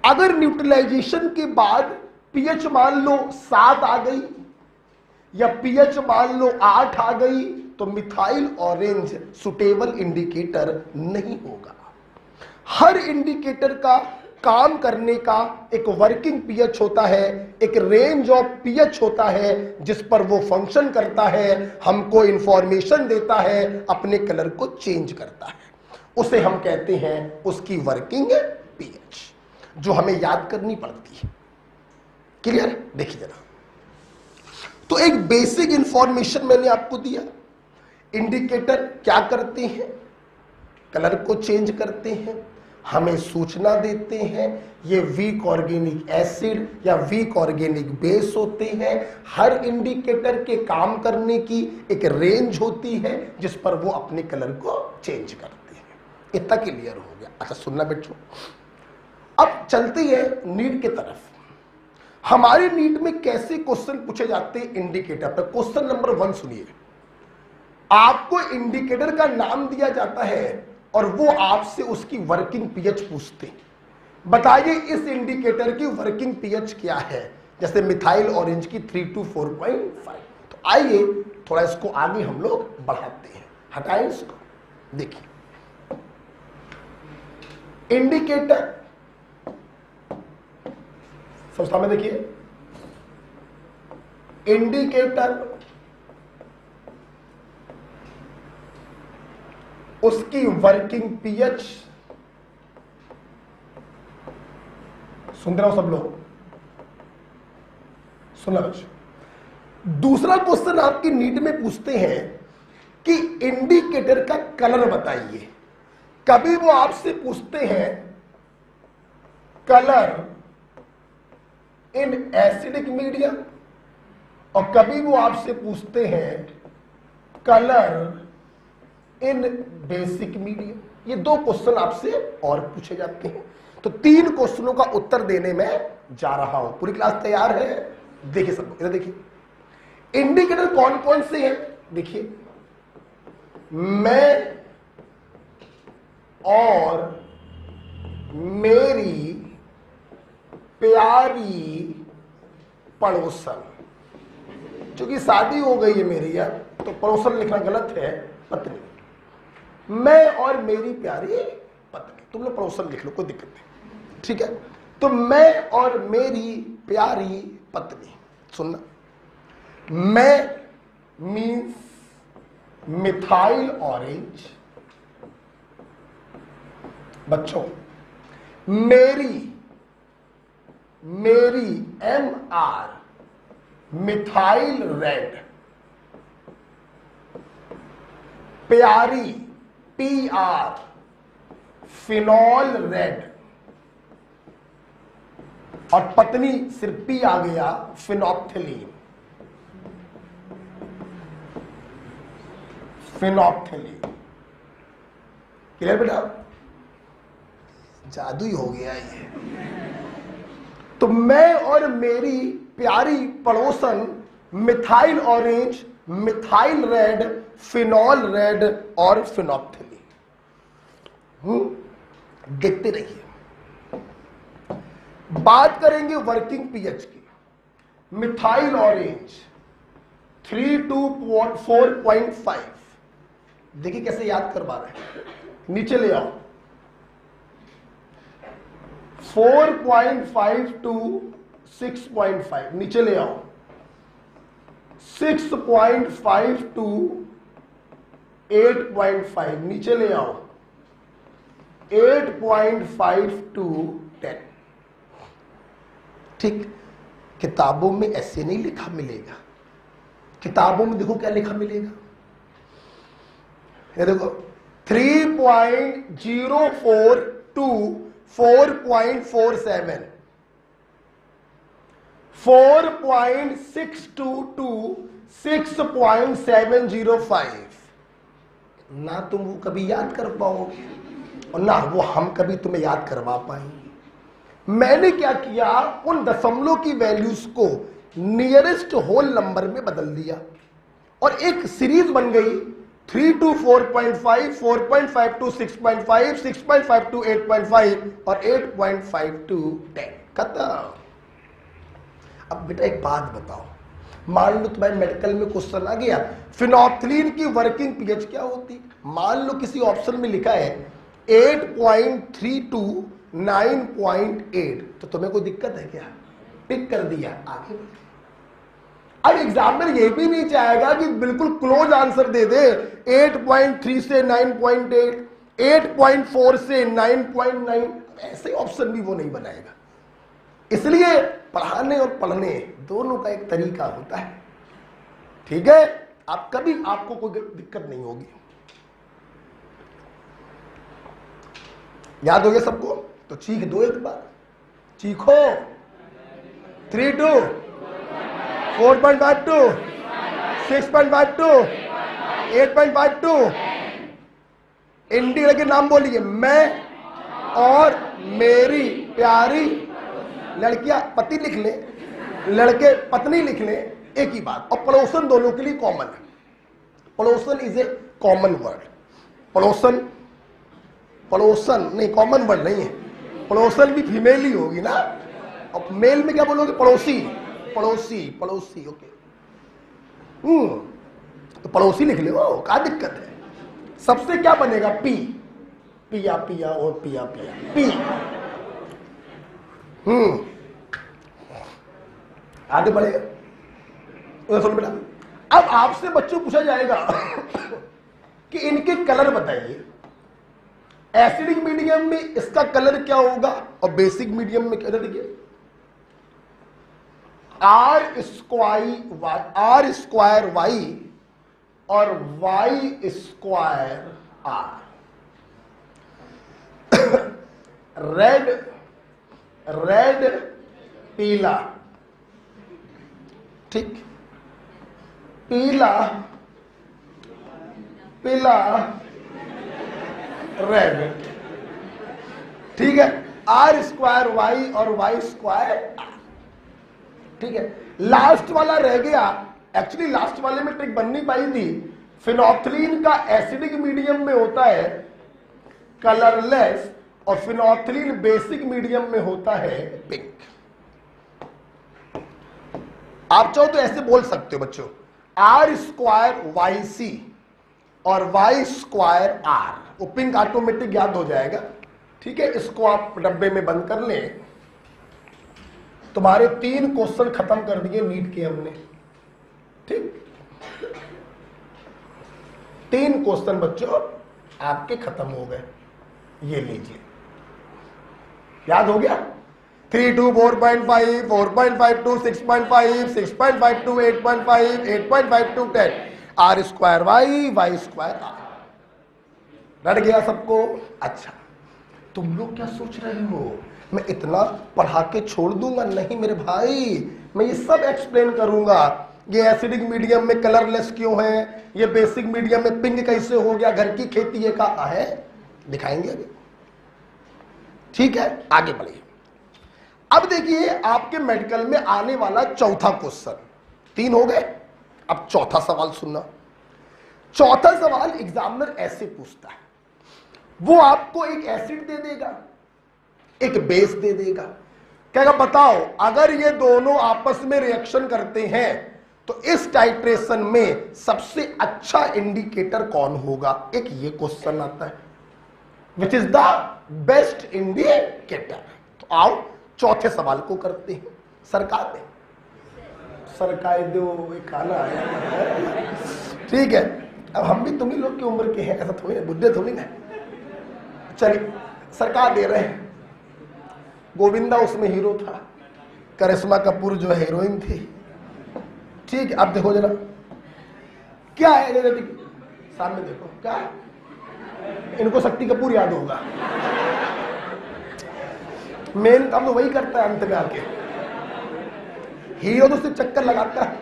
अगर न्यूट्रलाइजेशन के बाद पीएच मान लो 7 आ गई या पीएच मान लो 8 आ गई तो मिथाइल ऑरेंज सुटेबल इंडिकेटर नहीं होगा। हर इंडिकेटर का काम करने का एक वर्किंग पीएच होता है, एक रेंज ऑफ पीएच होता है जिस पर वो फंक्शन करता है, हमको इंफॉर्मेशन देता है, अपने कलर को चेंज करता है। उसे हम कहते हैं उसकी वर्किंग पीएच, जो हमें याद करनी पड़ती है। क्लियर? देखिए जरा, तो एक बेसिक इंफॉर्मेशन मैंने आपको दिया, इंडिकेटर क्या करते हैं, कलर को चेंज करते हैं, हमें सूचना देते हैं, ये वीक ऑर्गेनिक एसिड या वीक ऑर्गेनिक बेस होते हैं। हर इंडिकेटर के काम करने की एक रेंज होती है जिस पर वो अपने कलर को चेंज करते हैं। इतना क्लियर हो गया? अच्छा सुनना बच्चों, अब चलते हैं नीट की तरफ। हमारे नीट में कैसे क्वेश्चन पूछे जाते हैं इंडिकेटर पर? क्वेश्चन नंबर 1 सुनिए, आपको इंडिकेटर का नाम दिया जाता है और वो आपसे उसकी वर्किंग पीएच पूछते हैं। बताइए इस इंडिकेटर की वर्किंग पीएच क्या है? जैसे मिथाइल ऑरेंज की 3 to 4.5। तो आइए थोड़ा इसको आगे हम लोग बढ़ाते हैं, हटाएं इसको। देखिए इंडिकेटर सबसे में देखिए, इंडिकेटर उसकी वर्किंग पीएच, सुन रहे हो सब लोग? सुनना बच्चों। दूसरा क्वेश्चन आपकी नीट में पूछते हैं कि इंडिकेटर का कलर बताइए। कभी वो आपसे पूछते हैं कलर इन एसिडिक मीडियम और कभी वो आपसे पूछते हैं कलर इन बेसिक मीडियम। ये 2 क्वेश्चन आपसे और पूछे जाते हैं। तो 3 क्वेश्चनों का उत्तर देने में जा रहा हूं। पूरी क्लास तैयार है? देखिए सब इधर देखिए, इंडिकेटर कौन कौन से हैं? देखिए, मैं और मेरी प्यारी पड़ोसन, क्योंकि शादी हो गई है मेरी यार, तो पड़ोसन लिखना गलत है, पत्नी। मैं और मेरी प्यारी पत्नी, तुम लोग पड़ोसन लिख लो, कोई दिक्कत नहीं, ठीक है। तो मैं और मेरी प्यारी पत्नी, सुनना, मैं मीन्स मिथाइल ऑरेंज, बच्चों मेरी MR मिथाइल रेड, प्यारी PR फिनॉल रेड, और पत्नी सिर्फ P आ गया, फिनॉप्थिलीन। क्लियर बेटा? जादू ही हो गया ये। तो मैं और मेरी प्यारी पड़ोसन methyl orange, methyl red, phenol red और फिनॉप्थिलीन। देखते रहिए। बात करेंगे वर्किंग पीएच की। मिथाइल ऑरेंज 3 to 4.5, देखिए कैसे याद करवा रहे हैं, नीचे ले आओ। 4.5 to 6.5, नीचे ले आओ। 6.5 to 8.5, नीचे ले आओ। 8.5 to 10। ठीक, किताबों में ऐसे नहीं लिखा मिलेगा। किताबों में देखो क्या लिखा मिलेगा, ये देखो 3.04 to 4.47, 4.62 to 6.705। ना तुम वो कभी याद कर पाओगे और ना वो हम कभी तुम्हें याद करवा पाएंगे। मैंने क्या किया, उन दशमलव की वैल्यूज को नियरेस्ट होल नंबर में बदल दिया और एक सीरीज बन गई 3 to 4.5, 4.5 to 6.5, 6.5 to 8.5 और 8.5 to 10। खत्म। अब बेटा एक बात बताओ, मान लो तुम्हारे मेडिकल में क्वेश्चन आ गया फिनॉप्थिलीन की वर्किंग पीएच क्या होती, मान लो किसी ऑप्शन में लिखा है 8.3 to 9.8, तो तुम्हें कोई दिक्कत है क्या? टिक कर दिया, आगे। अब एग्जामिनर ये भी नहीं चाहेगा कि बिल्कुल क्लोज आंसर दे दे, 8.3 से 9.8, 8.4 से 9.9, ऐसे ऑप्शन भी वो नहीं बनाएगा। इसलिए पढ़ाने और पढ़ने दोनों का एक तरीका होता है, ठीक है। आप कभी आपको कोई दिक्कत नहीं होगी। याद हो गया सबको? तो चीख दो एक बार, चीखो। 3 to 4.5 to 6.5 to 8.5 to India के नाम बोलिए। मैं और मेरी प्यारी लड़कियां, पति लिख ले, लड़के पत्नी लिख ले, एक ही बात। और पड़ोसन दोनों के लिए कॉमन है। पड़ोसन इज ए कॉमन वर्ड। पड़ोसन, पड़ोसन नहीं, कॉमन वर्ड नहीं है। पड़ोसन भी फीमेल ही होगी ना, और मेल में क्या बोलोगे? पड़ोसी, पड़ोसी, पड़ोसी, ओके। तो पड़ोसी लिख लो, क्या दिक्कत है? सबसे क्या बनेगा? पी, पिया पिया और पिया पिया, पी। आगे बढ़ेगा। सुन बेटा, अब आपसे बच्चों पूछा जाएगा कि इनके कलर बताइए। एसिडिक मीडियम में इसका कलर क्या होगा और बेसिक मीडियम में क्या? देखिए R स्क्वायर वाई और Y square R। Red, red पीला, ठीक, पीला पीला रेड, ठीक है। R स्क्वायर वाई और Y स्क्वायर R, ठीक है। लास्ट वाला रह गया। एक्चुअली लास्ट वाले में ट्रिक बन नहीं पाई थी। फिनॉप्थिलीन का एसिडिक मीडियम में होता है कलरलेस और फिनोल्फथालीन बेसिक मीडियम में होता है पिंक। आप चाहो तो ऐसे बोल सकते हो बच्चों, आर स्क्वायर वाई सी और वाई स्क्वायर आर, वो पिंक ऑटोमेटिक याद हो जाएगा। ठीक है, इसको आप डब्बे में बंद कर लें। तुम्हारे 3 क्वेश्चन खत्म कर दिए नीट के हमने। ठीक, 3 क्वेश्चन बच्चों आपके खत्म हो गए। ये लीजिए, याद हो गया। 3, 2, 4.5, 4.52, 6.5, 6.52, 8.5, 8.52, 10, R square Y, Y square R. रट गया सबको? अच्छा, तुम लोग क्या सोच रहे हो मैं इतना पढ़ा के छोड़ दूंगा? नहीं मेरे भाई, मैं ये सब एक्सप्लेन करूंगा। ये एसिडिक मीडियम में कलरलेस क्यों है, ये बेसिक मीडियम में पिंक कैसे हो गया, घर की खेती ये कहा है, दिखाएंगे अभी। ठीक है, आगे बढ़िए। अब देखिए आपके मेडिकल में आने वाला चौथा क्वेश्चन, 3 हो गए, अब चौथा सवाल सुनना। चौथा सवाल एग्जामिनर ऐसे पूछता है, वो आपको एक एसिड दे देगा, एक बेस दे देगा, कहेगा बताओ अगर ये दोनों आपस में रिएक्शन करते हैं तो इस टाइट्रेशन में सबसे अच्छा इंडिकेटर कौन होगा। एक ये क्वेश्चन आता है, which is the best indicator. तो आओ चौथे सवाल को करते हैं। सरकार दे, सरकार दो, एक खाना आया। ठीक है, अब हम भी तुम्ही लोग की उम्र के हैं, ऐसा थोड़ी ना, बुढ़े थोड़ी ना। चलिए सरकार दे रहे हैं। गोविंदा उसमें हीरो था, करिश्मा कपूर जो हीरोइन थी। ठीक है, अब देखो जरा क्या है, सामने देखो क्या है? इनको शक्ति कपूर याद होगा, मेन काम तो वही करता है अंत में आके। हीरो तो सिर्फ चक्कर लगाता है,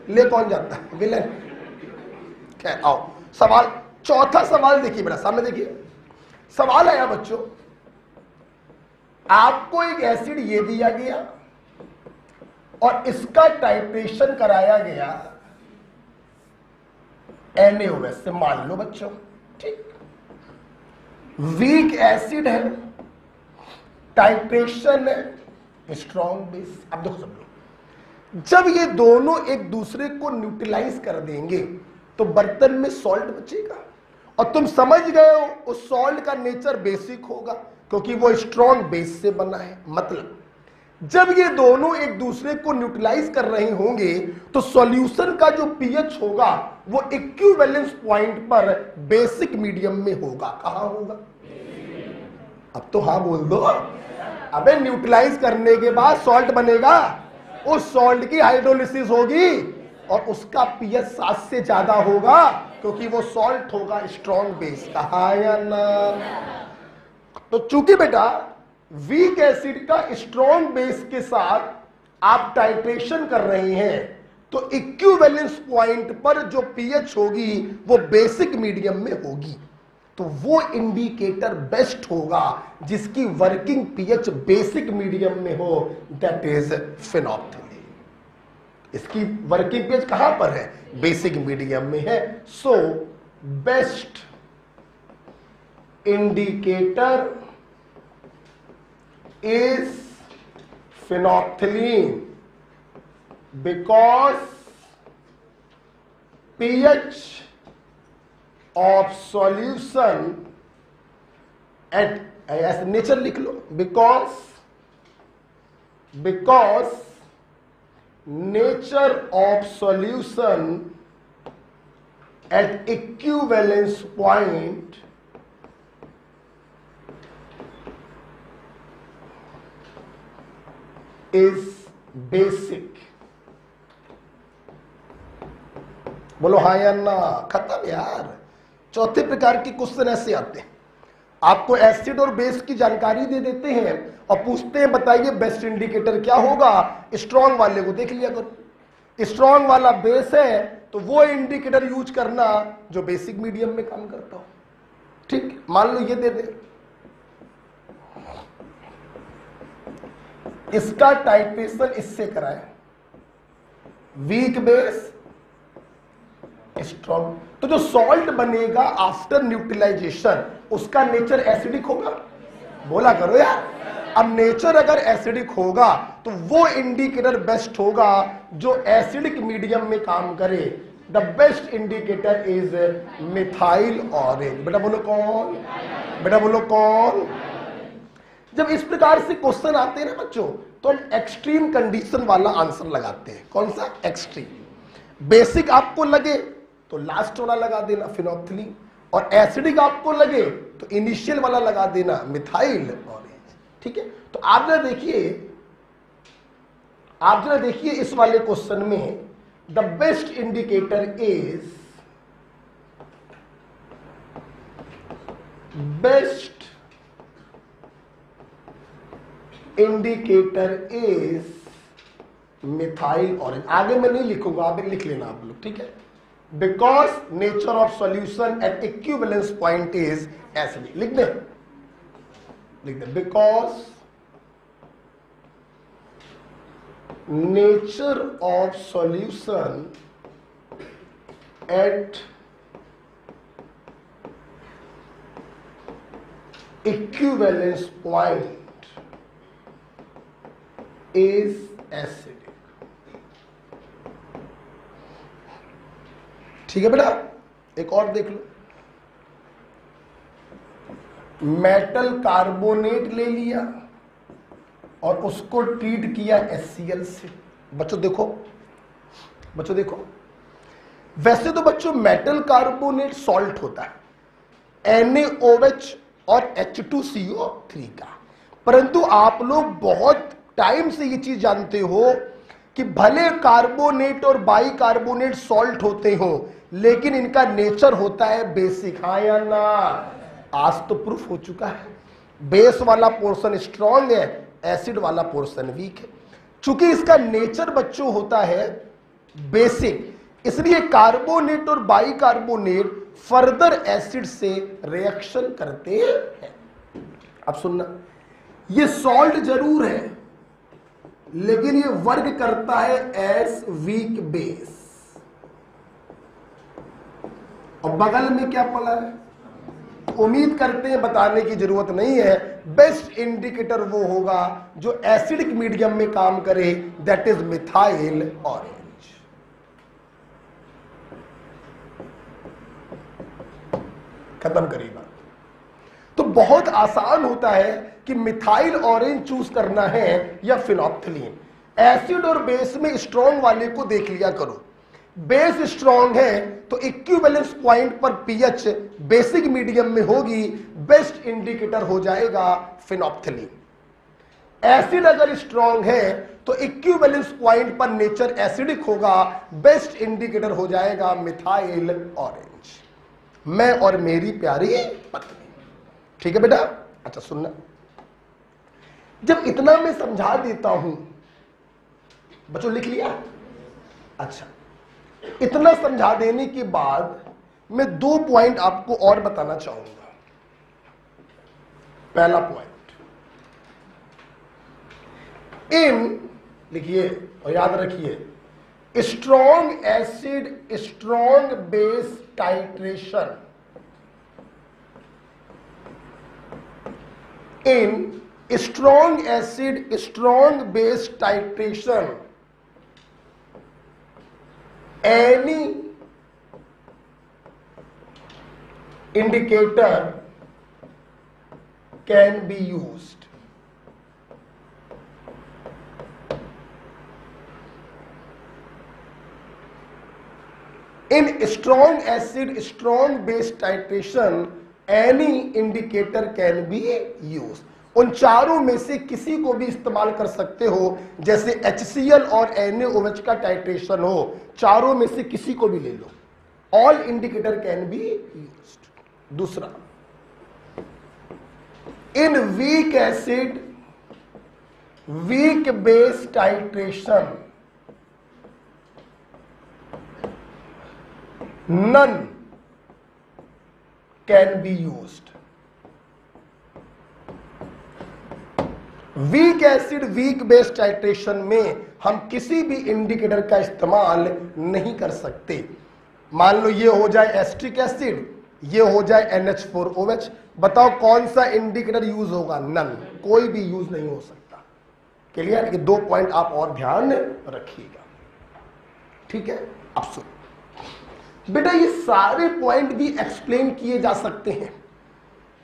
ले कौन जाता है, विलेन। क्या, आओ सवाल, चौथा सवाल देखिए बेटा, सामने देखिए। सवाल आया बच्चों, आपको एक एसिड ये दिया गया और इसका टाइट्रेशन कराया गया NaOH से, मान लो बच्चों। ठीक, वीक एसिड है, टाइट्रेशन है स्ट्रॉन्ग बेस। अब देखो सब लोग, जब ये दोनों एक दूसरे को न्यूट्रलाइज कर देंगे तो बर्तन में सॉल्ट बचेगा, और तुम समझ गए हो उस सॉल्ट का नेचर बेसिक होगा क्योंकि वो स्ट्रॉन्ग बेस से बना है। मतलब जब ये दोनों एक दूसरे को न्यूट्रलाइज कर रहे होंगे तो सॉल्यूशन का जो पीएच होगा वो इक्विवेलेंस पॉइंट पर बेसिक मीडियम में होगा। कहां होगा? अब तो हाँ बोल दो। अबे न्यूट्रलाइज करने के बाद सॉल्ट बनेगा, उस सॉल्ट की हाइड्रोलिसिस होगी और उसका पीएच 7 से ज्यादा होगा क्योंकि वो सॉल्ट होगा स्ट्रॉन्ग बेस। कहा या ना? तो चूंकि बेटा वीक एसिड का स्ट्रॉन्ग बेस के साथ आप टाइट्रेशन कर रहे हैं तो इक्विवेलेंस पॉइंट पर जो पीएच होगी वो बेसिक मीडियम में होगी। तो वो इंडिकेटर बेस्ट होगा जिसकी वर्किंग पीएच बेसिक मीडियम में हो, दैट इज फिनोल्फथालीन। इसकी वर्किंग पीएच कहां पर है? बेसिक मीडियम में है। So best indicator is phenolphthalein because pH of solution at as nature लिख लो, because nature of solution at equivalence point is basic। बोलो हाँ या ना? खत्म यार। चौथे प्रकार के क्वेश्चन ऐसे आते हैं, आपको एसिड और बेस की जानकारी दे देते हैं और पूछते हैं बताइए बेस्ट इंडिकेटर क्या होगा। स्ट्रॉन्ग वाले को देख लिया करो, स्ट्रॉन्ग वाला बेस है तो वो इंडिकेटर यूज करना जो बेसिक मीडियम में काम करता हो। ठीक, मान लो ये दे दे, इसका टाइट्रेशन इससे कराए, वीक बेस स्ट्रॉन्ग। तो जो सॉल्ट बनेगा आफ्टर न्यूट्रलाइजेशन उसका नेचर एसिडिक होगा, बोला करो यार। अब नेचर अगर एसिडिक होगा तो वो इंडिकेटर बेस्ट होगा जो एसिडिक मीडियम में काम करे। The best indicator is methyl orange. बेटा बोलो कौन, बेटा बोलो कौन। जब इस प्रकार से क्वेश्चन आते हैं ना बच्चों, तो हम एक्सट्रीम कंडीशन वाला आंसर लगाते हैं। कौन सा? एक्सट्रीम। बेसिक आपको लगे तो लास्ट वाला लगा देना फिनोप्थिलीन, और एसिडिक आपको लगे तो इनिशियल वाला लगा देना मिथाइल ऑरेंज। ठीक है, तो आप जरा देखिए इस वाले क्वेश्चन में the best indicator is, best indicator is methyl orange. आगे मैं नहीं लिखूंगा, आप लिख लेना आप लोग, ठीक है। Because nature of solution at equivalence point is acidic. लिख दे, because nature of solution at equivalence point is acidic. ठीक है बेटा, एक और देख लो। मेटल कार्बोनेट ले लिया और उसको ट्रीट किया HCl से। बच्चों देखो, वैसे तो बच्चों मेटल कार्बोनेट सॉल्ट होता है NaOH और H2CO3 का, परंतु आप लोग बहुत टाइम से ये चीज जानते हो कि भले कार्बोनेट और बाइकार्बोनेट सॉल्ट होते हो लेकिन इनका नेचर होता है बेसिक। हाँ या ना? आज तो प्रूफ हो चुका है, बेस वाला पोर्शन स्ट्रॉन्ग है, एसिड वाला पोर्शन वीक है। चूंकि इसका नेचर बच्चों होता है बेसिक, इसलिए कार्बोनेट और बाइकार्बोनेट फर्दर एसिड से रिएक्शन करते हैं। अब सुनना, ये सॉल्ट जरूर है लेकिन ये वर्क करता है एज वीक बेस। और बगल में क्या पड़ा है? उम्मीद करते हैं बताने की जरूरत नहीं है। बेस्ट इंडिकेटर वो होगा जो एसिडिक मीडियम में काम करे, दैट इज मिथाइल ऑरेंज। खत्म करिए बात। तो बहुत आसान होता है कि मिथाइल ऑरेंज चूज करना है या फिनोप्थिलीन। एसिड और बेस में स्ट्रॉन्ग वाले को देख लिया करो। बेस स्ट्रॉन्ग है तो इक्विवेलेंस पॉइंट पर पीएच बेसिक मीडियम में होगी, बेस्ट इंडिकेटर हो जाएगा फिनोप्थिलीन। एसिड अगर स्ट्रॉन्ग है तो इक्विवेलेंस पॉइंट पर नेचर एसिडिक होगा, बेस्ट इंडिकेटर हो जाएगा मिथाइल ऑरेंज। मैं और मेरी प्यारी पत्नी। ठीक है बेटा? अच्छा सुनना, जब इतना मैं समझा देता हूं, बच्चों लिख लिया? अच्छा, इतना समझा देने के बाद मैं 2 पॉइंट आपको और बताना चाहूंगा। पहला पॉइंट, लिखिए और याद रखिए, strong acid strong base titration. In strong acid strong base titration, any indicator can be used. In strong acid strong base titration any indicator can be used. उन चारों में से किसी को भी इस्तेमाल कर सकते हो, जैसे HCl और NaOH का टाइट्रेशन हो, चारों में से किसी को भी ले लो। All indicator can be used. दूसरा, in weak acid weak base titration none can be used. Weak acid weak base titration में हम किसी भी इंडिकेटर का इस्तेमाल नहीं कर सकते। मान लो ये हो जाए एस्ट्रिक एसिड, ये हो जाए NH4OH, बताओ कौन सा इंडिकेटर यूज होगा? नन, कोई भी यूज नहीं हो सकता। क्लियर? ये 2 पॉइंट आप और ध्यान रखिएगा, ठीक है। अब सुनो बेटा, ये सारे पॉइंट भी एक्सप्लेन किए जा सकते हैं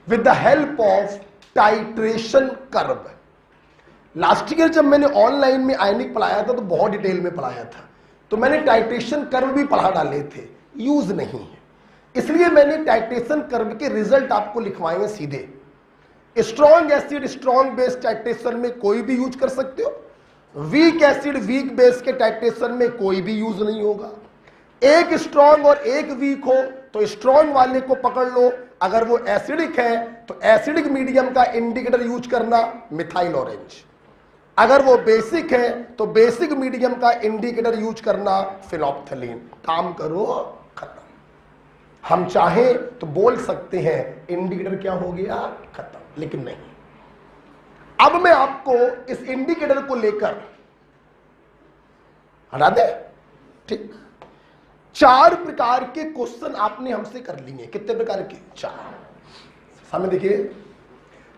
with the help of titration curve. Last year जब मैंने ऑनलाइन में आयनिक पढ़ाया था तो बहुत डिटेल में पढ़ाया था, तो मैंने टाइट्रेशन कर्व भी पढ़ा डाले थे, यूज नहीं है, इसलिए मैंने टाइट्रेशन कर्व के रिजल्ट आपको लिखवाएंगे सीधे। Strong acid strong base titration में कोई भी यूज कर सकते हो, वीक एसिड वीक बेस के टाइट्रेशन में कोई भी यूज नहीं होगा। एक स्ट्रॉन्ग और एक वीक हो तो स्ट्रॉन्ग वाले को पकड़ लो, अगर वो एसिडिक है तो एसिडिक मीडियम का इंडिकेटर यूज करना मिथाइल ऑरेंज, अगर वो बेसिक है तो बेसिक मीडियम का इंडिकेटर यूज करना फिनोप्थलीन। काम करो, खत्म। हम चाहें तो बोल सकते हैं इंडिकेटर क्या हो गया, खत्म, लेकिन नहीं। अब मैं आपको इस इंडिकेटर को लेकर हटा दे, ठीक। 4 प्रकार के क्वेश्चन आपने हमसे कर लिए। कितने प्रकार के? 4। सामने देखिए,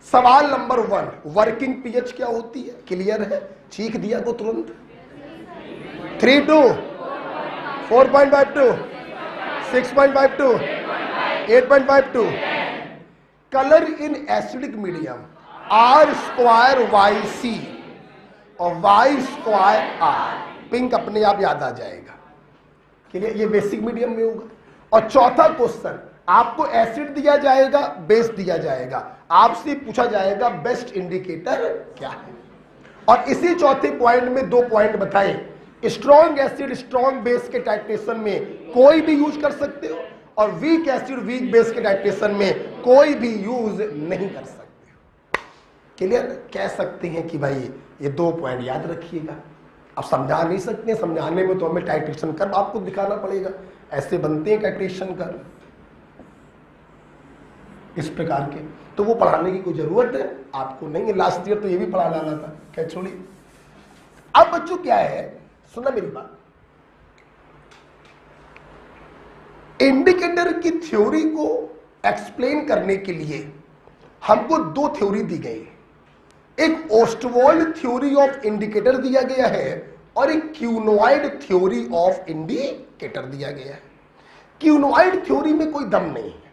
सवाल नंबर 1, वर्किंग पीएच क्या होती है? क्लियर है? चीख दिया को तुरंत। 3.2, 4.52, 6.52, 8.52। Colour in acidic medium R²YC और Y²R। पिंक अपने आप याद आ जाएगा, क्लियर? ये बेसिक मीडियम में होगा। और चौथा क्वेश्चन, आपको एसिड दिया जाएगा, बेस दिया जाएगा, आपसे पूछा जाएगा बेस्ट इंडिकेटर क्या है। और इसी चौथे पॉइंट में 2 पॉइंट बताए। स्ट्रॉन्ग एसिड स्ट्रॉन्ग बेस के टाइट्रेशन में कोई भी यूज कर सकते हो, और वीक एसिड वीक बेस के टाइट्रेशन में कोई भी यूज नहीं कर सकते। क्लियर? कह सकते हैं कि भाई ये 2 पॉइंट याद रखिएगा। अब समझा नहीं सकते, समझाने में तो हमें टाइट्रेशन कर्व आपको दिखाना पड़ेगा, ऐसे बनते हैं टाइट्रेशन कर्व इस प्रकार के, तो वो पढ़ाने की कोई जरूरत है आपको नहीं है। लास्ट ईयर तो ये भी पढ़ा डाला था, क्या छोड़िए। अब बच्चों क्या है, सुना मेरी बात, इंडिकेटर की थ्योरी को एक्सप्लेन करने के लिए हमको 2 थ्योरी दी गई है। एक ओस्टवाल्ड थ्योरी ऑफ इंडिकेटर दिया गया है और एक क्यूनॉइड थ्योरी ऑफ इंडिकेटर दिया गया है। क्यूनॉइड थ्योरी में कोई दम नहीं है।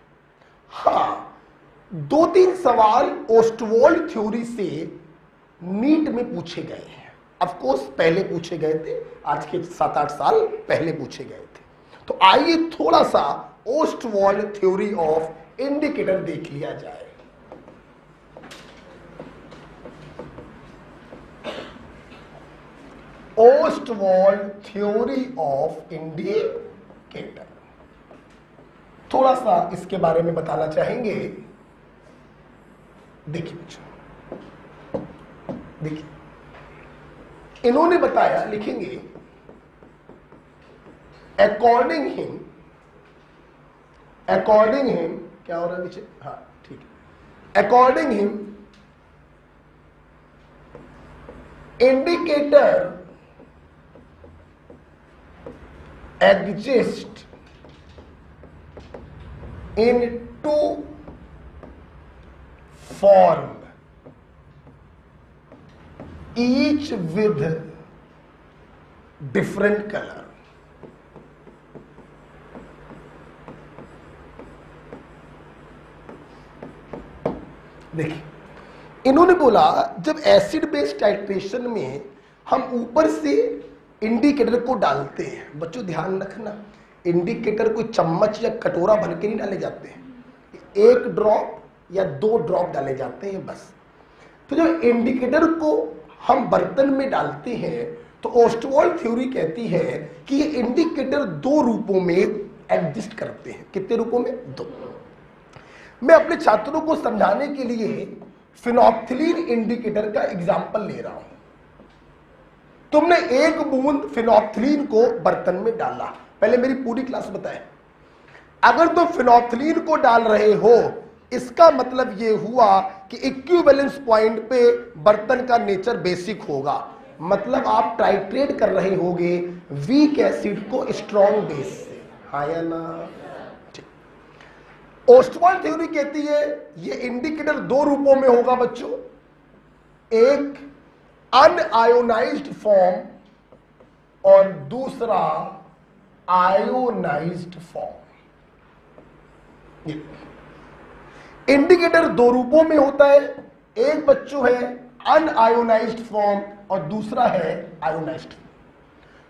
हाँ, 2-3 सवाल ओस्टवाल्ड थ्योरी से नीट में पूछे गए हैं। ऑफ कोर्स पहले पूछे गए थे, आज के 7-8 साल पहले पूछे गए थे। तो आइए थोड़ा सा ओस्टवाल्ड थ्योरी ऑफ इंडिकेटर देख लिया जाए। ओस्टवाल्ड थ्योरी ऑफ इंडिकेटर, थोड़ा सा इसके बारे में बताना चाहेंगे। देखिए बच्चों, देखिए इन्होंने बताया, लिखेंगे अकॉर्डिंग हिम क्या हो रहा है नीचे? हाँ ठीक है। According him indicator exist in 2 form, each with different color. देखिए इन्होंने बोला, जब एसिड बेस टाइट्रेशन में हम ऊपर से इंडिकेटर को डालते हैं, बच्चों ध्यान रखना, इंडिकेटर कोई चम्मच या कटोरा भर के नहीं डाले जाते हैं, 1 ड्रॉप या 2 ड्रॉप डाले जाते हैं बस। तो जब इंडिकेटर को हम बर्तन में डालते हैं तो ओस्टवाल्ड थ्योरी कहती है कि ये इंडिकेटर 2 रूपों में एग्जिस्ट करते हैं। कितने रूपों में? 2। मैं अपने छात्रों को समझाने के लिए फिनोप्थलीन इंडिकेटर का एग्जाम्पल ले रहा हूं। तुमने 1 बूंद फिनोप्थलीन को बर्तन में डाला, पहले मेरी पूरी क्लास बताए। अगर तुम फिनोप्थलीन को डाल रहे हो, इसका मतलब यह हुआ कि इक्विवेलेंस पॉइंट पे बर्तन का नेचर बेसिक होगा, मतलब आप टाइट्रेट कर रहे होगे वीक एसिड को स्ट्रॉन्ग बेस से। हाँ या ना? ठीक। ओस्टवाल्ड थ्योरी कहती है ये इंडिकेटर दो रूपों में होगा बच्चों, एक अनआयोनाइज्ड फॉर्म और दूसरा आयोनाइज्ड फॉर्म। इंडिकेटर दो रूपों में होता है, एक बच्चों है अनआयोनाइज्ड फॉर्म और दूसरा है आयोनाइज्ड।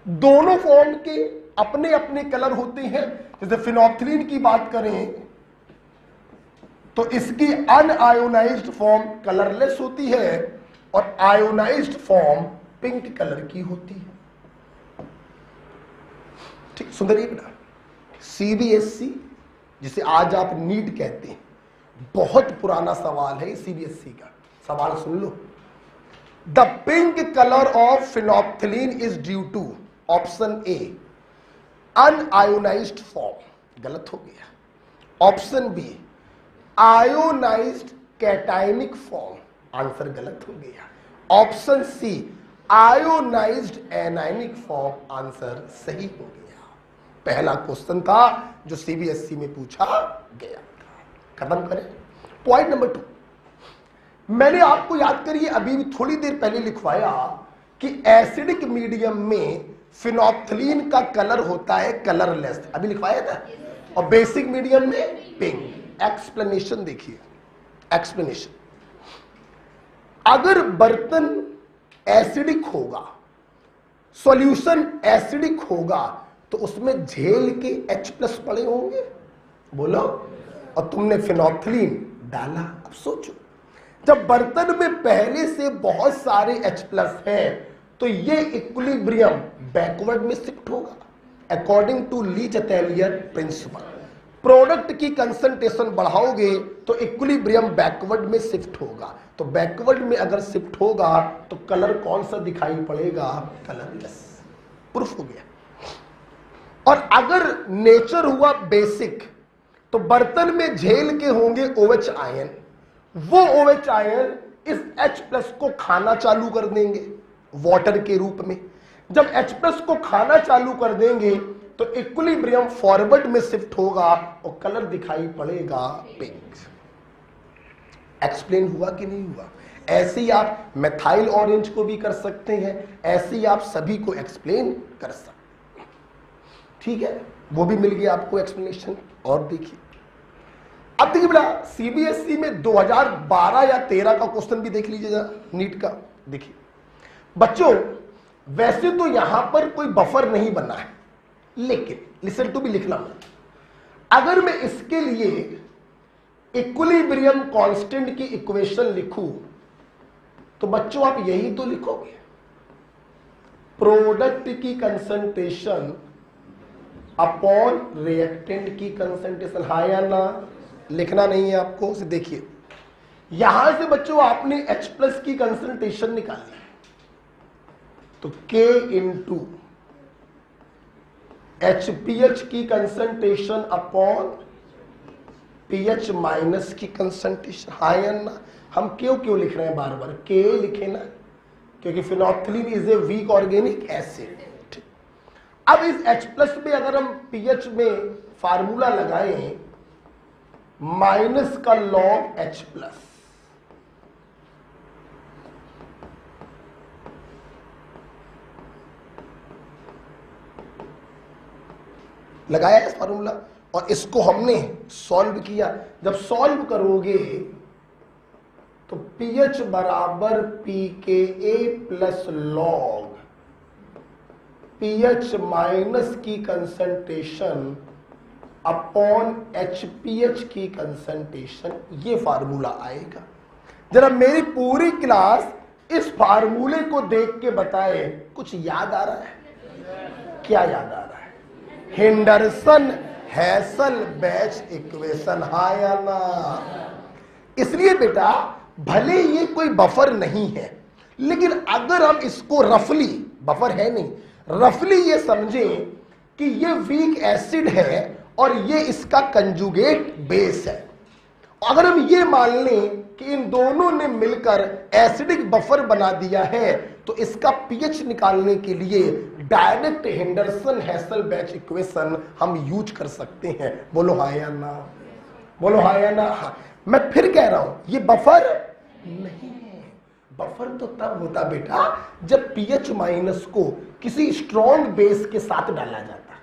दोनों फॉर्म के अपने अपने कलर होते हैं। जैसे फिनोल्फ्थालीन की बात करें तो इसकी अनआयोनाइज्ड फॉर्म कलरलेस होती है और आयोनाइज्ड फॉर्म पिंक कलर की होती है। ठीक, सुंदर बेटा, सीबीएसई जिसे आज आप नीट कहते हैं, बहुत पुराना सवाल है सीबीएसई का। सवाल सुन लो। The pink colour of phenolphthalein is due to option A unionised form, गलत हो गया। Option B ionised cationic form, answer गलत हो गया। Option C ionised anionic form, answer सही हो गया। पहला क्वेश्चन था जो सीबीएसई में पूछा गया। खत्म करें। पॉइंट नंबर 2, मैंने आपको याद करिए अभी भी थोड़ी देर पहले लिखवाया कि एसिडिक मीडियम में फिनोल्फ्थालीन का कलर होता है कलरलेस, अभी लिखवाया था, और बेसिक मीडियम में पिंक। एक्सप्लेनेशन देखिए, एक्सप्लेनेशन। अगर बर्तन एसिडिक होगा, सॉल्यूशन एसिडिक होगा, तो उसमें झेल के H+ पड़े होंगे, बोलो, और तुमने फिनोल्फ्थालीन डाला। अब सोचो, जब बर्तन में पहले से बहुत सारे H+ हैं तो ये इक्विलिब्रियम बैकवर्ड में शिफ्ट होगा अकॉर्डिंग टू ली-चैटेलियर प्रिंसिपल। प्रोडक्ट की कंसंट्रेशन बढ़ाओगे तो इक्विलिब्रियम बैकवर्ड में शिफ्ट होगा, तो बैकवर्ड में अगर शिफ्ट होगा तो कलर कौन सा दिखाई पड़ेगा? कलरलेस। प्रूफ हो गया। और अगर नेचर हुआ बेसिक तो बर्तन में झेल के होंगे OH आयन, वो OH आयन इस H+ को खाना चालू कर देंगे वाटर के रूप में। जब H+ को खाना चालू कर देंगे तो इक्विलिब्रियम फॉरवर्ड में शिफ्ट होगा और कलर दिखाई पड़ेगा पिंक। एक्सप्लेन हुआ कि नहीं हुआ? ऐसे ही आप मेथाइल ऑरेंज को भी कर सकते हैं, ऐसे ही आप सभी को एक्सप्लेन कर सकते हैं। ठीक है, वो भी मिल गया आपको एक्सप्लेनेशन। और देखिए, अब देखिए बेटा, सीबीएसई में 2012 या 13 का क्वेश्चन भी देख लीजिएगा नीट का। देखिए बच्चों, वैसे तो यहां पर कोई बफर नहीं बना है, लेकिन लिसन टू भी लिखना मत। अगर मैं इसके लिए इक्विलिब्रियम कांस्टेंट की इक्वेशन लिखूं तो बच्चों आप यही तो लिखोगे, प्रोडक्ट की कंसंट्रेशन अपॉन रिएक्टेंट की कंसंट्रेशन। हाँ या ना? लिखना नहीं है आपको। देखिए यहां से बच्चों आपने H+ की कंसंट्रेशन निकाली तो K इंटू HPH की कंसंट्रेशन अपॉन पीएच माइनस की कंसंट्रेशन। हाँ या ना? हम क्यों लिख रहे हैं बार बार? K लिखे ना, क्योंकि phenolphthalein is a weak organic acid. अब इस H+ में अगर हम पीएच में फार्मूला लगाएं माइनस का log H+, लगाया इस फार्मूला और इसको हमने सॉल्व किया। जब सॉल्व करोगे तो pH बराबर pKa plus log pH minus की कंसंट्रेशन अपॉन HPH की कंसंट्रेशन, ये फार्मूला आएगा। जरा मेरी पूरी क्लास इस फार्मूले को देख के बताए कुछ याद आ रहा है? क्या याद आ रहा है? Henderson hassle-batch equation. हाँ या ना? इसलिए बेटा भले ये कोई बफर नहीं है, लेकिन अगर हम इसको रफली, बफर है नहीं, रफली ये समझें कि ये वीक एसिड है और ये इसका कंजुगेट बेस है, अगर हम ये मान लें कि इन दोनों ने मिलकर एसिडिक बफर बना दिया है, तो इसका पीएच निकालने के लिए डायरेक्ट हेंडरसन हेसलबैच इक्वेशन हम यूज कर सकते हैं। बोलो हाँ या ना, बोलो हाँ या ना। हाँ, मैं फिर कह रहा हूं ये बफर नहीं है। बफर तो तब होता बेटा जब पीएच माइनस को किसी स्ट्रॉन्ग बेस के साथ डाला जाता।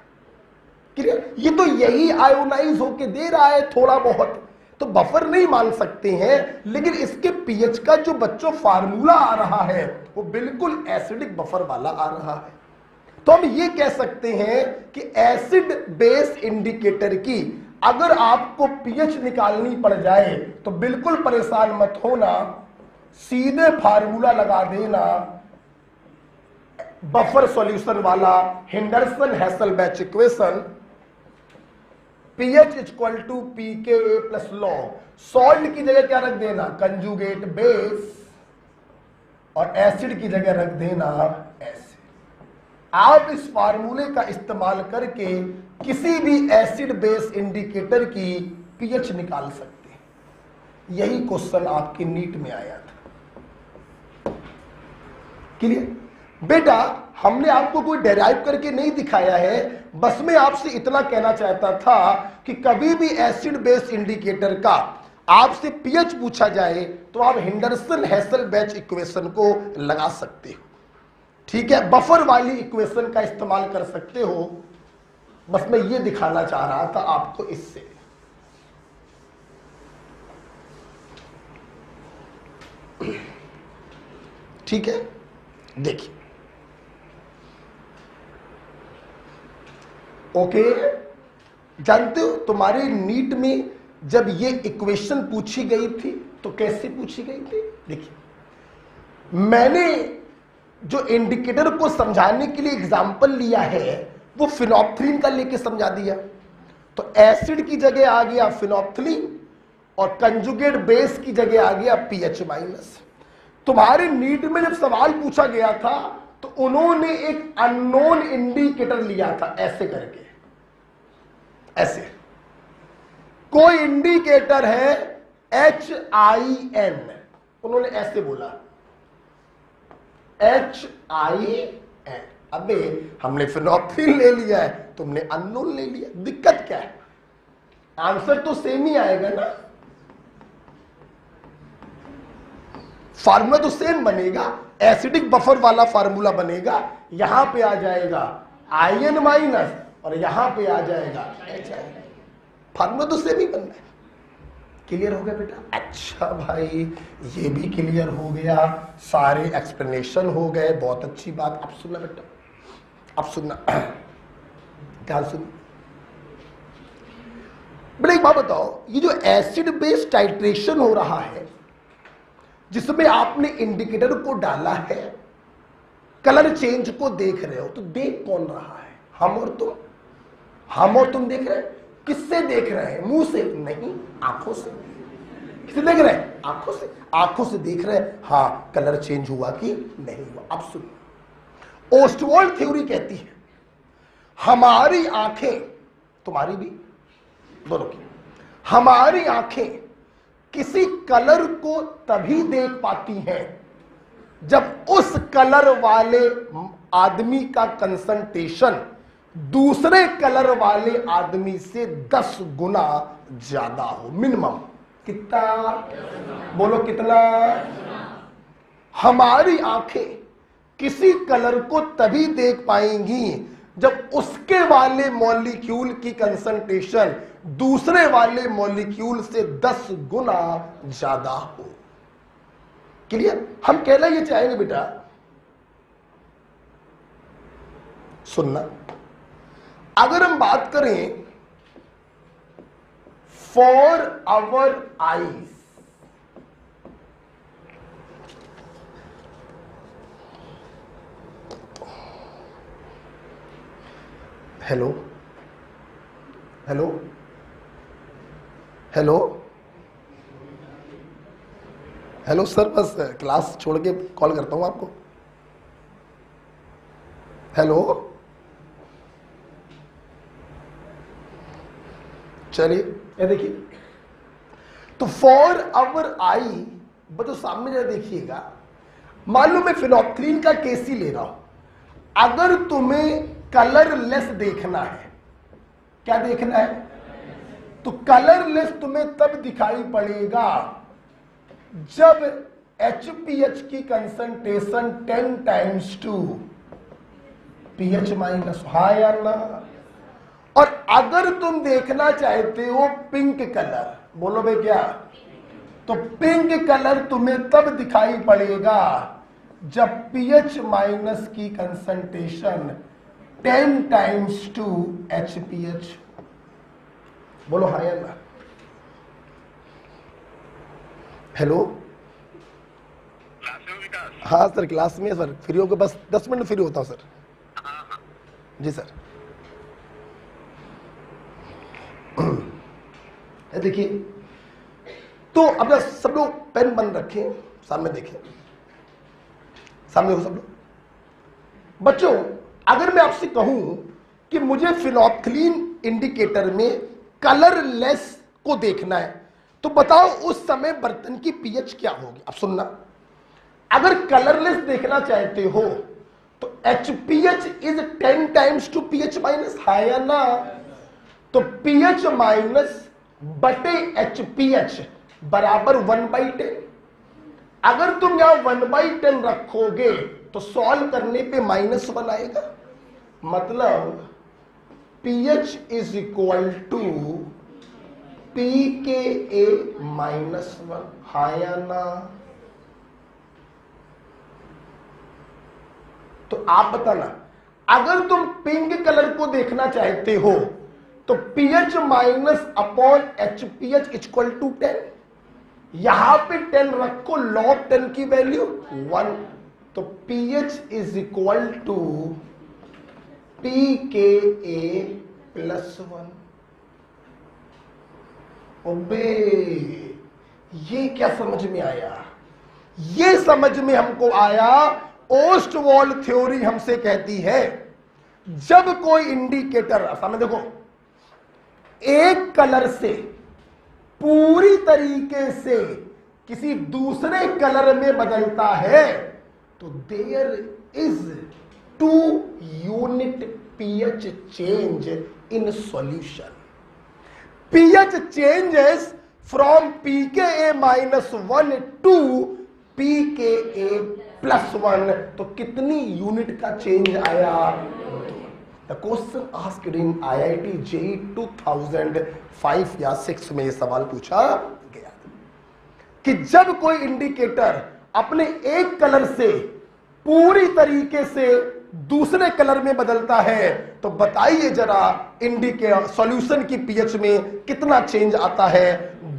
क्लियर? ये तो यही आयोनाइज होके दे रहा है थोड़ा बहुत, तो बफर नहीं मान सकते हैं। लेकिन इसके पीएच का जो बच्चों फार्मूला आ रहा है वो बिल्कुल एसिडिक बफर वाला आ रहा है। तो हम ये कह सकते हैं कि एसिड बेस इंडिकेटर की अगर आपको पीएच निकालनी पड़ जाए तो बिल्कुल परेशान मत होना, सीधे फार्मूला लगा देना बफर सॉल्यूशन वाला, Henderson Hasselbalch equation, pH equal to pKa plus log. Salt की जगह क्या रख देना, कंजुगेट बेस, और एसिड की जगह रख देना एसिड। आप इस फार्मूले का इस्तेमाल करके किसी भी एसिड बेस इंडिकेटर की पीएच निकाल सकते हैं। यही क्वेश्चन आपके नीट में आया था। क्लियर? बेटा हमने आपको कोई डेराइव करके नहीं दिखाया है, बस मैं आपसे इतना कहना चाहता था कि कभी भी एसिड बेस इंडिकेटर का आपसे पीएच पूछा जाए तो आप हेंडरसन हेसलबैच इक्वेशन को लगा सकते हो। ठीक है, बफर वाली इक्वेशन का इस्तेमाल कर सकते हो। बस मैं ये दिखाना चाह रहा था आपको इससे। ठीक है, देखिए। ओके, जानते हो तुम्हारे नीट में जब ये इक्वेशन पूछी गई थी तो कैसे पूछी गई थी? देखिए, मैंने जो इंडिकेटर को समझाने के लिए एग्जांपल लिया है वो फिनोप्थलीन का लेके समझा दिया। तो एसिड की जगह आ गया फिनोप्थलीन और कंजुगेट बेस की जगह आ गया पीएच माइनस। तुम्हारे नीट में जब सवाल पूछा गया था तो उन्होंने एक अननोन इंडिकेटर लिया था, ऐसे करके, ऐसे कोई इंडिकेटर है HIN, उन्होंने ऐसे बोला HIN। अबे हमने फिनोप्थलीन ले लिया है, तुमने अननोन ले लिया, दिक्कत क्या है? आंसर तो सेम ही आएगा ना, फार्मूला तो सेम बनेगा, एसिडिक बफर वाला फार्मूला बनेगा। यहां पे आ जाएगा IN माइनस और यहां पे आ जाएगा HIN, फार्मूला तो सेम ही बनना है। क्लियर हो गया बेटा? अच्छा भाई, ये भी क्लियर हो गया, सारे एक्सप्लेनेशन हो गए, बहुत अच्छी बात। अब सुनना बेटा, अब सुनना, ध्यान सुन बेटा। एक बात बताओ, ये जो एसिड बेस टाइट्रेशन हो रहा है जिसमें आपने इंडिकेटर को डाला है, कलर चेंज को देख रहे हो, तो देख कौन रहा है? हम और तुम। हम और तुम देख रहे हैं। किससे देख रहे हैं? मुंह से नहीं, आंखों से। किससे देख रहे हैं? आंखों से। आंखों से देख रहे हैं, हाँ कलर चेंज हुआ कि नहीं हुआ। अब सुनो, ओस्टवाल्ड थ्योरी कहती है हमारी आंखें, तुम्हारी भी, दोनों की, हमारी आंखें किसी कलर को तभी देख पाती हैं जब उस कलर वाले आदमी का कंसंट्रेशन दूसरे कलर वाले आदमी से 10 गुना ज्यादा हो, मिनिमम। कितना? बोलो कितना? हमारी आंखें किसी कलर को तभी देख पाएंगी जब उसके वाले मॉलिक्यूल की कंसंट्रेशन दूसरे वाले मॉलिक्यूल से 10 गुना ज्यादा हो। क्लियर? हम कहना ये चाहेंगे बेटा, सुनना, अगर हम बात करें for our eyes, hello hello hello hello sir, बस क्लास छोड़ के कॉल करता हूं आपको। हेलो, चलिए ये देखिए, तो फॉर आवर आई, बच्चों सामने जरा देखिएगा, मान लो मैं फिनोप्थलीन का केस ही ले रहा हूं। अगर तुम्हें कलरलेस देखना है, क्या देखना है, तो कलरलेस तुम्हें तब दिखाई पड़ेगा जब HPH की concentration 10 times to pH minus, हाँ या ना। और अगर तुम देखना चाहते हो पिंक कलर, बोलो भाई क्या, तो पिंक कलर तुम्हें तब दिखाई पड़ेगा जब pH माइनस की कंसंट्रेशन 10 टाइम्स टू HPH, बोलो हाँ या ना। हेलो, हाँ सर क्लास में सर, फ्री होकर बस 10 मिनट फ्री होता हूँ सर। जी सर। देखिए, तो अब सब लोग पेन बंद रखें, सामने देखें, सामने हो सब लोग। बच्चों, अगर मैं आपसे कहूं कि मुझे फिनोल्फथलीन इंडिकेटर में कलरलेस को देखना है, तो बताओ उस समय बर्तन की पीएच क्या होगी। अब सुनना, अगर कलरलेस देखना चाहते हो तो HPH is 10 times to pH minus, है या ना। तो pH माइनस बटे HPH बराबर 1/10। अगर तुम यहां 1/10 रखोगे तो सॉल्व करने पे -1 आएगा, मतलब pH is equal to pKa -1, हाँ या ना। तो आप बताना, अगर तुम पिंक कलर को देखना चाहते हो तो pH minus upon HPH equal to 10, यहां पे 10 रखो, log 10 की वैल्यू 1, तो pH is equal to pKa +1। ओबे, ये क्या समझ में आया, ये समझ में हमको आया, ओस्टवॉल्ड थ्योरी हमसे कहती है जब कोई इंडिकेटर, सामने देखो, एक कलर से पूरी तरीके से किसी दूसरे कलर में बदलता है तो there is 2 unit pH change in solution. pH changes from pKa -1 to pKa +1, तो कितनी यूनिट का चेंज आया। The question asked in IIT JEE 2005 या 6 में यह सवाल पूछा गया कि जब कोई इंडिकेटर अपने एक कलर से पूरी तरीके से दूसरे कलर में बदलता है तो बताइए जरा इंडिकेटर सॉल्यूशन की पीएच में कितना चेंज आता है।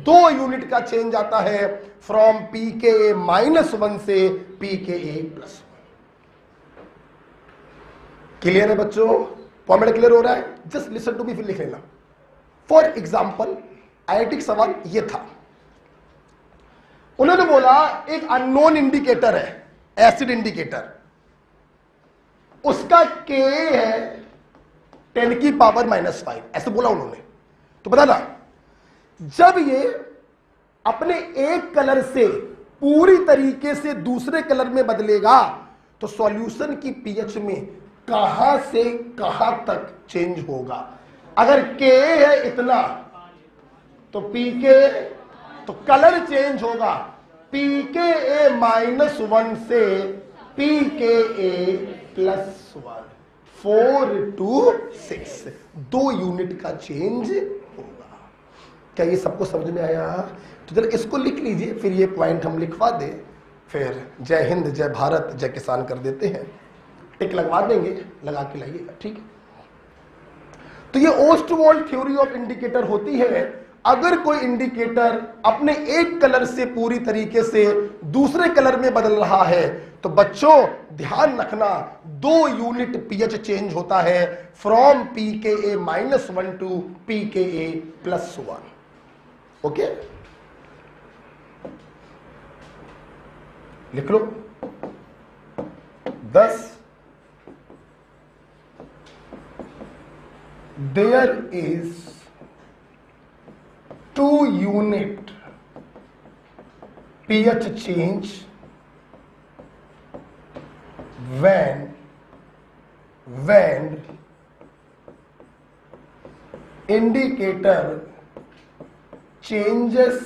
2 यूनिट का चेंज आता है, फ्रॉम pKa -1 से pKa +1। क्लियर है बच्चों, फॉर्मेट क्लियर हो रहा है। जस्ट लिसन टू मी, फिर लिख लेना। फॉर एग्जाम्पल IIT का सवाल ये था, उन्होंने बोला एक अननोन इंडिकेटर है, एसिड इंडिकेटर, उसका Ka है 10 की पावर -5, ऐसे बोला उन्होंने। तो बता ना, जब ये अपने एक कलर से पूरी तरीके से दूसरे कलर में बदलेगा तो सॉल्यूशन की पीएच में कहां से कहां तक चेंज होगा। अगर Ka है इतना तो Pk, तो कलर चेंज होगा pKa -1 से pKa +1, 4 to 6, 2 यूनिट का चेंज होगा। क्या ये सबको समझ में आया। तो जरा इसको लिख लीजिए, फिर ये पॉइंट हम लिखवा दें, फिर जय हिंद जय भारत जय किसान कर देते हैं, टिक लगवा देंगे, लगा के लाइएगा, ठीक है। तो ये ओस्टवॉल्ड थ्योरी ऑफ इंडिकेटर होती है। अगर कोई इंडिकेटर अपने एक कलर से पूरी तरीके से दूसरे कलर में बदल रहा है तो बच्चों ध्यान रखना 2 यूनिट पीएच चेंज होता है, from pKa -1 to pKa +1। Okay, लिख लो। 10 there is 2 unit pH change when when indicator changes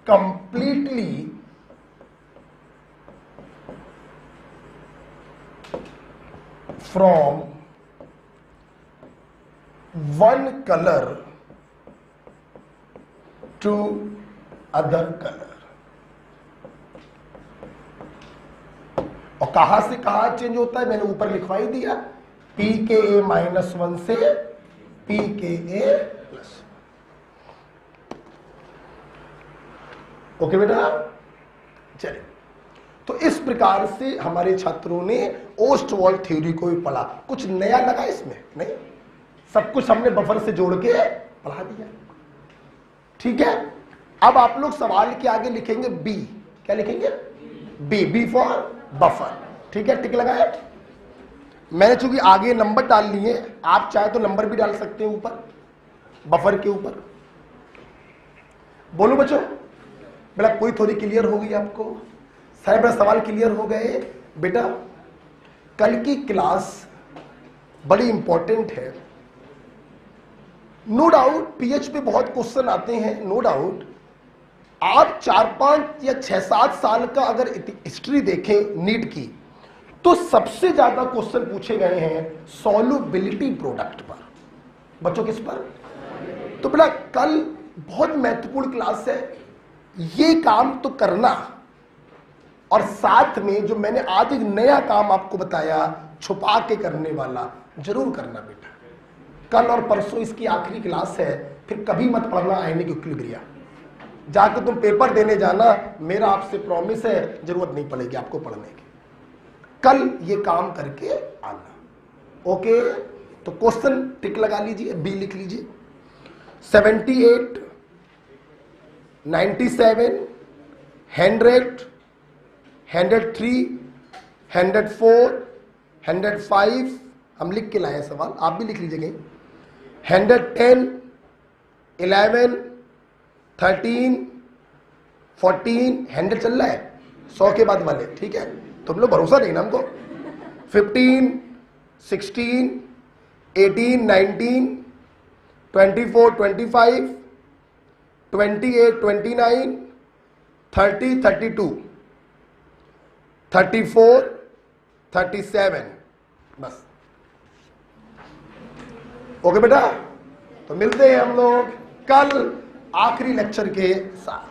completely from one color to other color। और कहां से कहां चेंज होता है मैंने ऊपर लिखवा ही दिया, PKA-1 से PKA+। ओके बेटा, चलिए। तो इस प्रकार से हमारे छात्रों ने ओस्टवॉल्ड थ्योरी को भी पढ़ा। कुछ नया लगा इसमें? नहीं, सब कुछ हमने बफर से जोड़ के पढ़ा दिया। ठीक है, अब आप लोग सवाल के आगे लिखेंगे बी। क्या लिखेंगे? B for buffer. ठीक है, टिक लगाया। मैंने चूंकि आगे नंबर डाल लिए, आप चाहे तो नंबर भी डाल सकते हैं ऊपर, बफर के ऊपर। बोलो बच्चों, बेटा कोई थोड़ी क्लियर हो गई आपको? सारे बड़ा सवाल क्लियर हो गए? बेटा कल की क्लास बड़ी इंपॉर्टेंट है। नो डाउट पीएच पे बहुत क्वेश्चन आते हैं, नो डाउट। आप 4-5 या 6-7 साल का अगर हिस्ट्री देखें नीट की, तो सबसे ज्यादा क्वेश्चन पूछे गए हैं सॉल्युबिलिटी प्रोडक्ट पर। बच्चों किस पर? तो बेटा कल बहुत महत्वपूर्ण क्लास है, ये काम तो करना, और साथ में जो मैंने आज एक नया काम आपको बताया छुपा के करने वाला, जरूर करना बेटा। कल और परसों इसकी आखिरी क्लास है, फिर कभी मत पढ़ना आईने की इक्विलिब्रिया। जाकर तुम पेपर देने जाना, मेरा आपसे प्रॉमिस है जरूरत नहीं पड़ेगी आपको पढ़ने की। कल ये काम करके आना। ओके, तो क्वेश्चन टिक लगा लीजिए, बी लिख लीजिए। 78, 97, 100, 103, 104, 105 हम लिख के लाए सवाल, आप भी लिख लीजिएगा। 110, 11, 13, 14, 100 चल रहा है 100 के बाद वाले। ठीक है, तुम लोग भरोसा नहीं ना हमको। 15, 16, 18, 19, 24, 25, 28, 29, 30, 32, 34, 37, बस। ओके बेटा, तो मिलते हैं हम लोग कल आखिरी लेक्चर के साथ।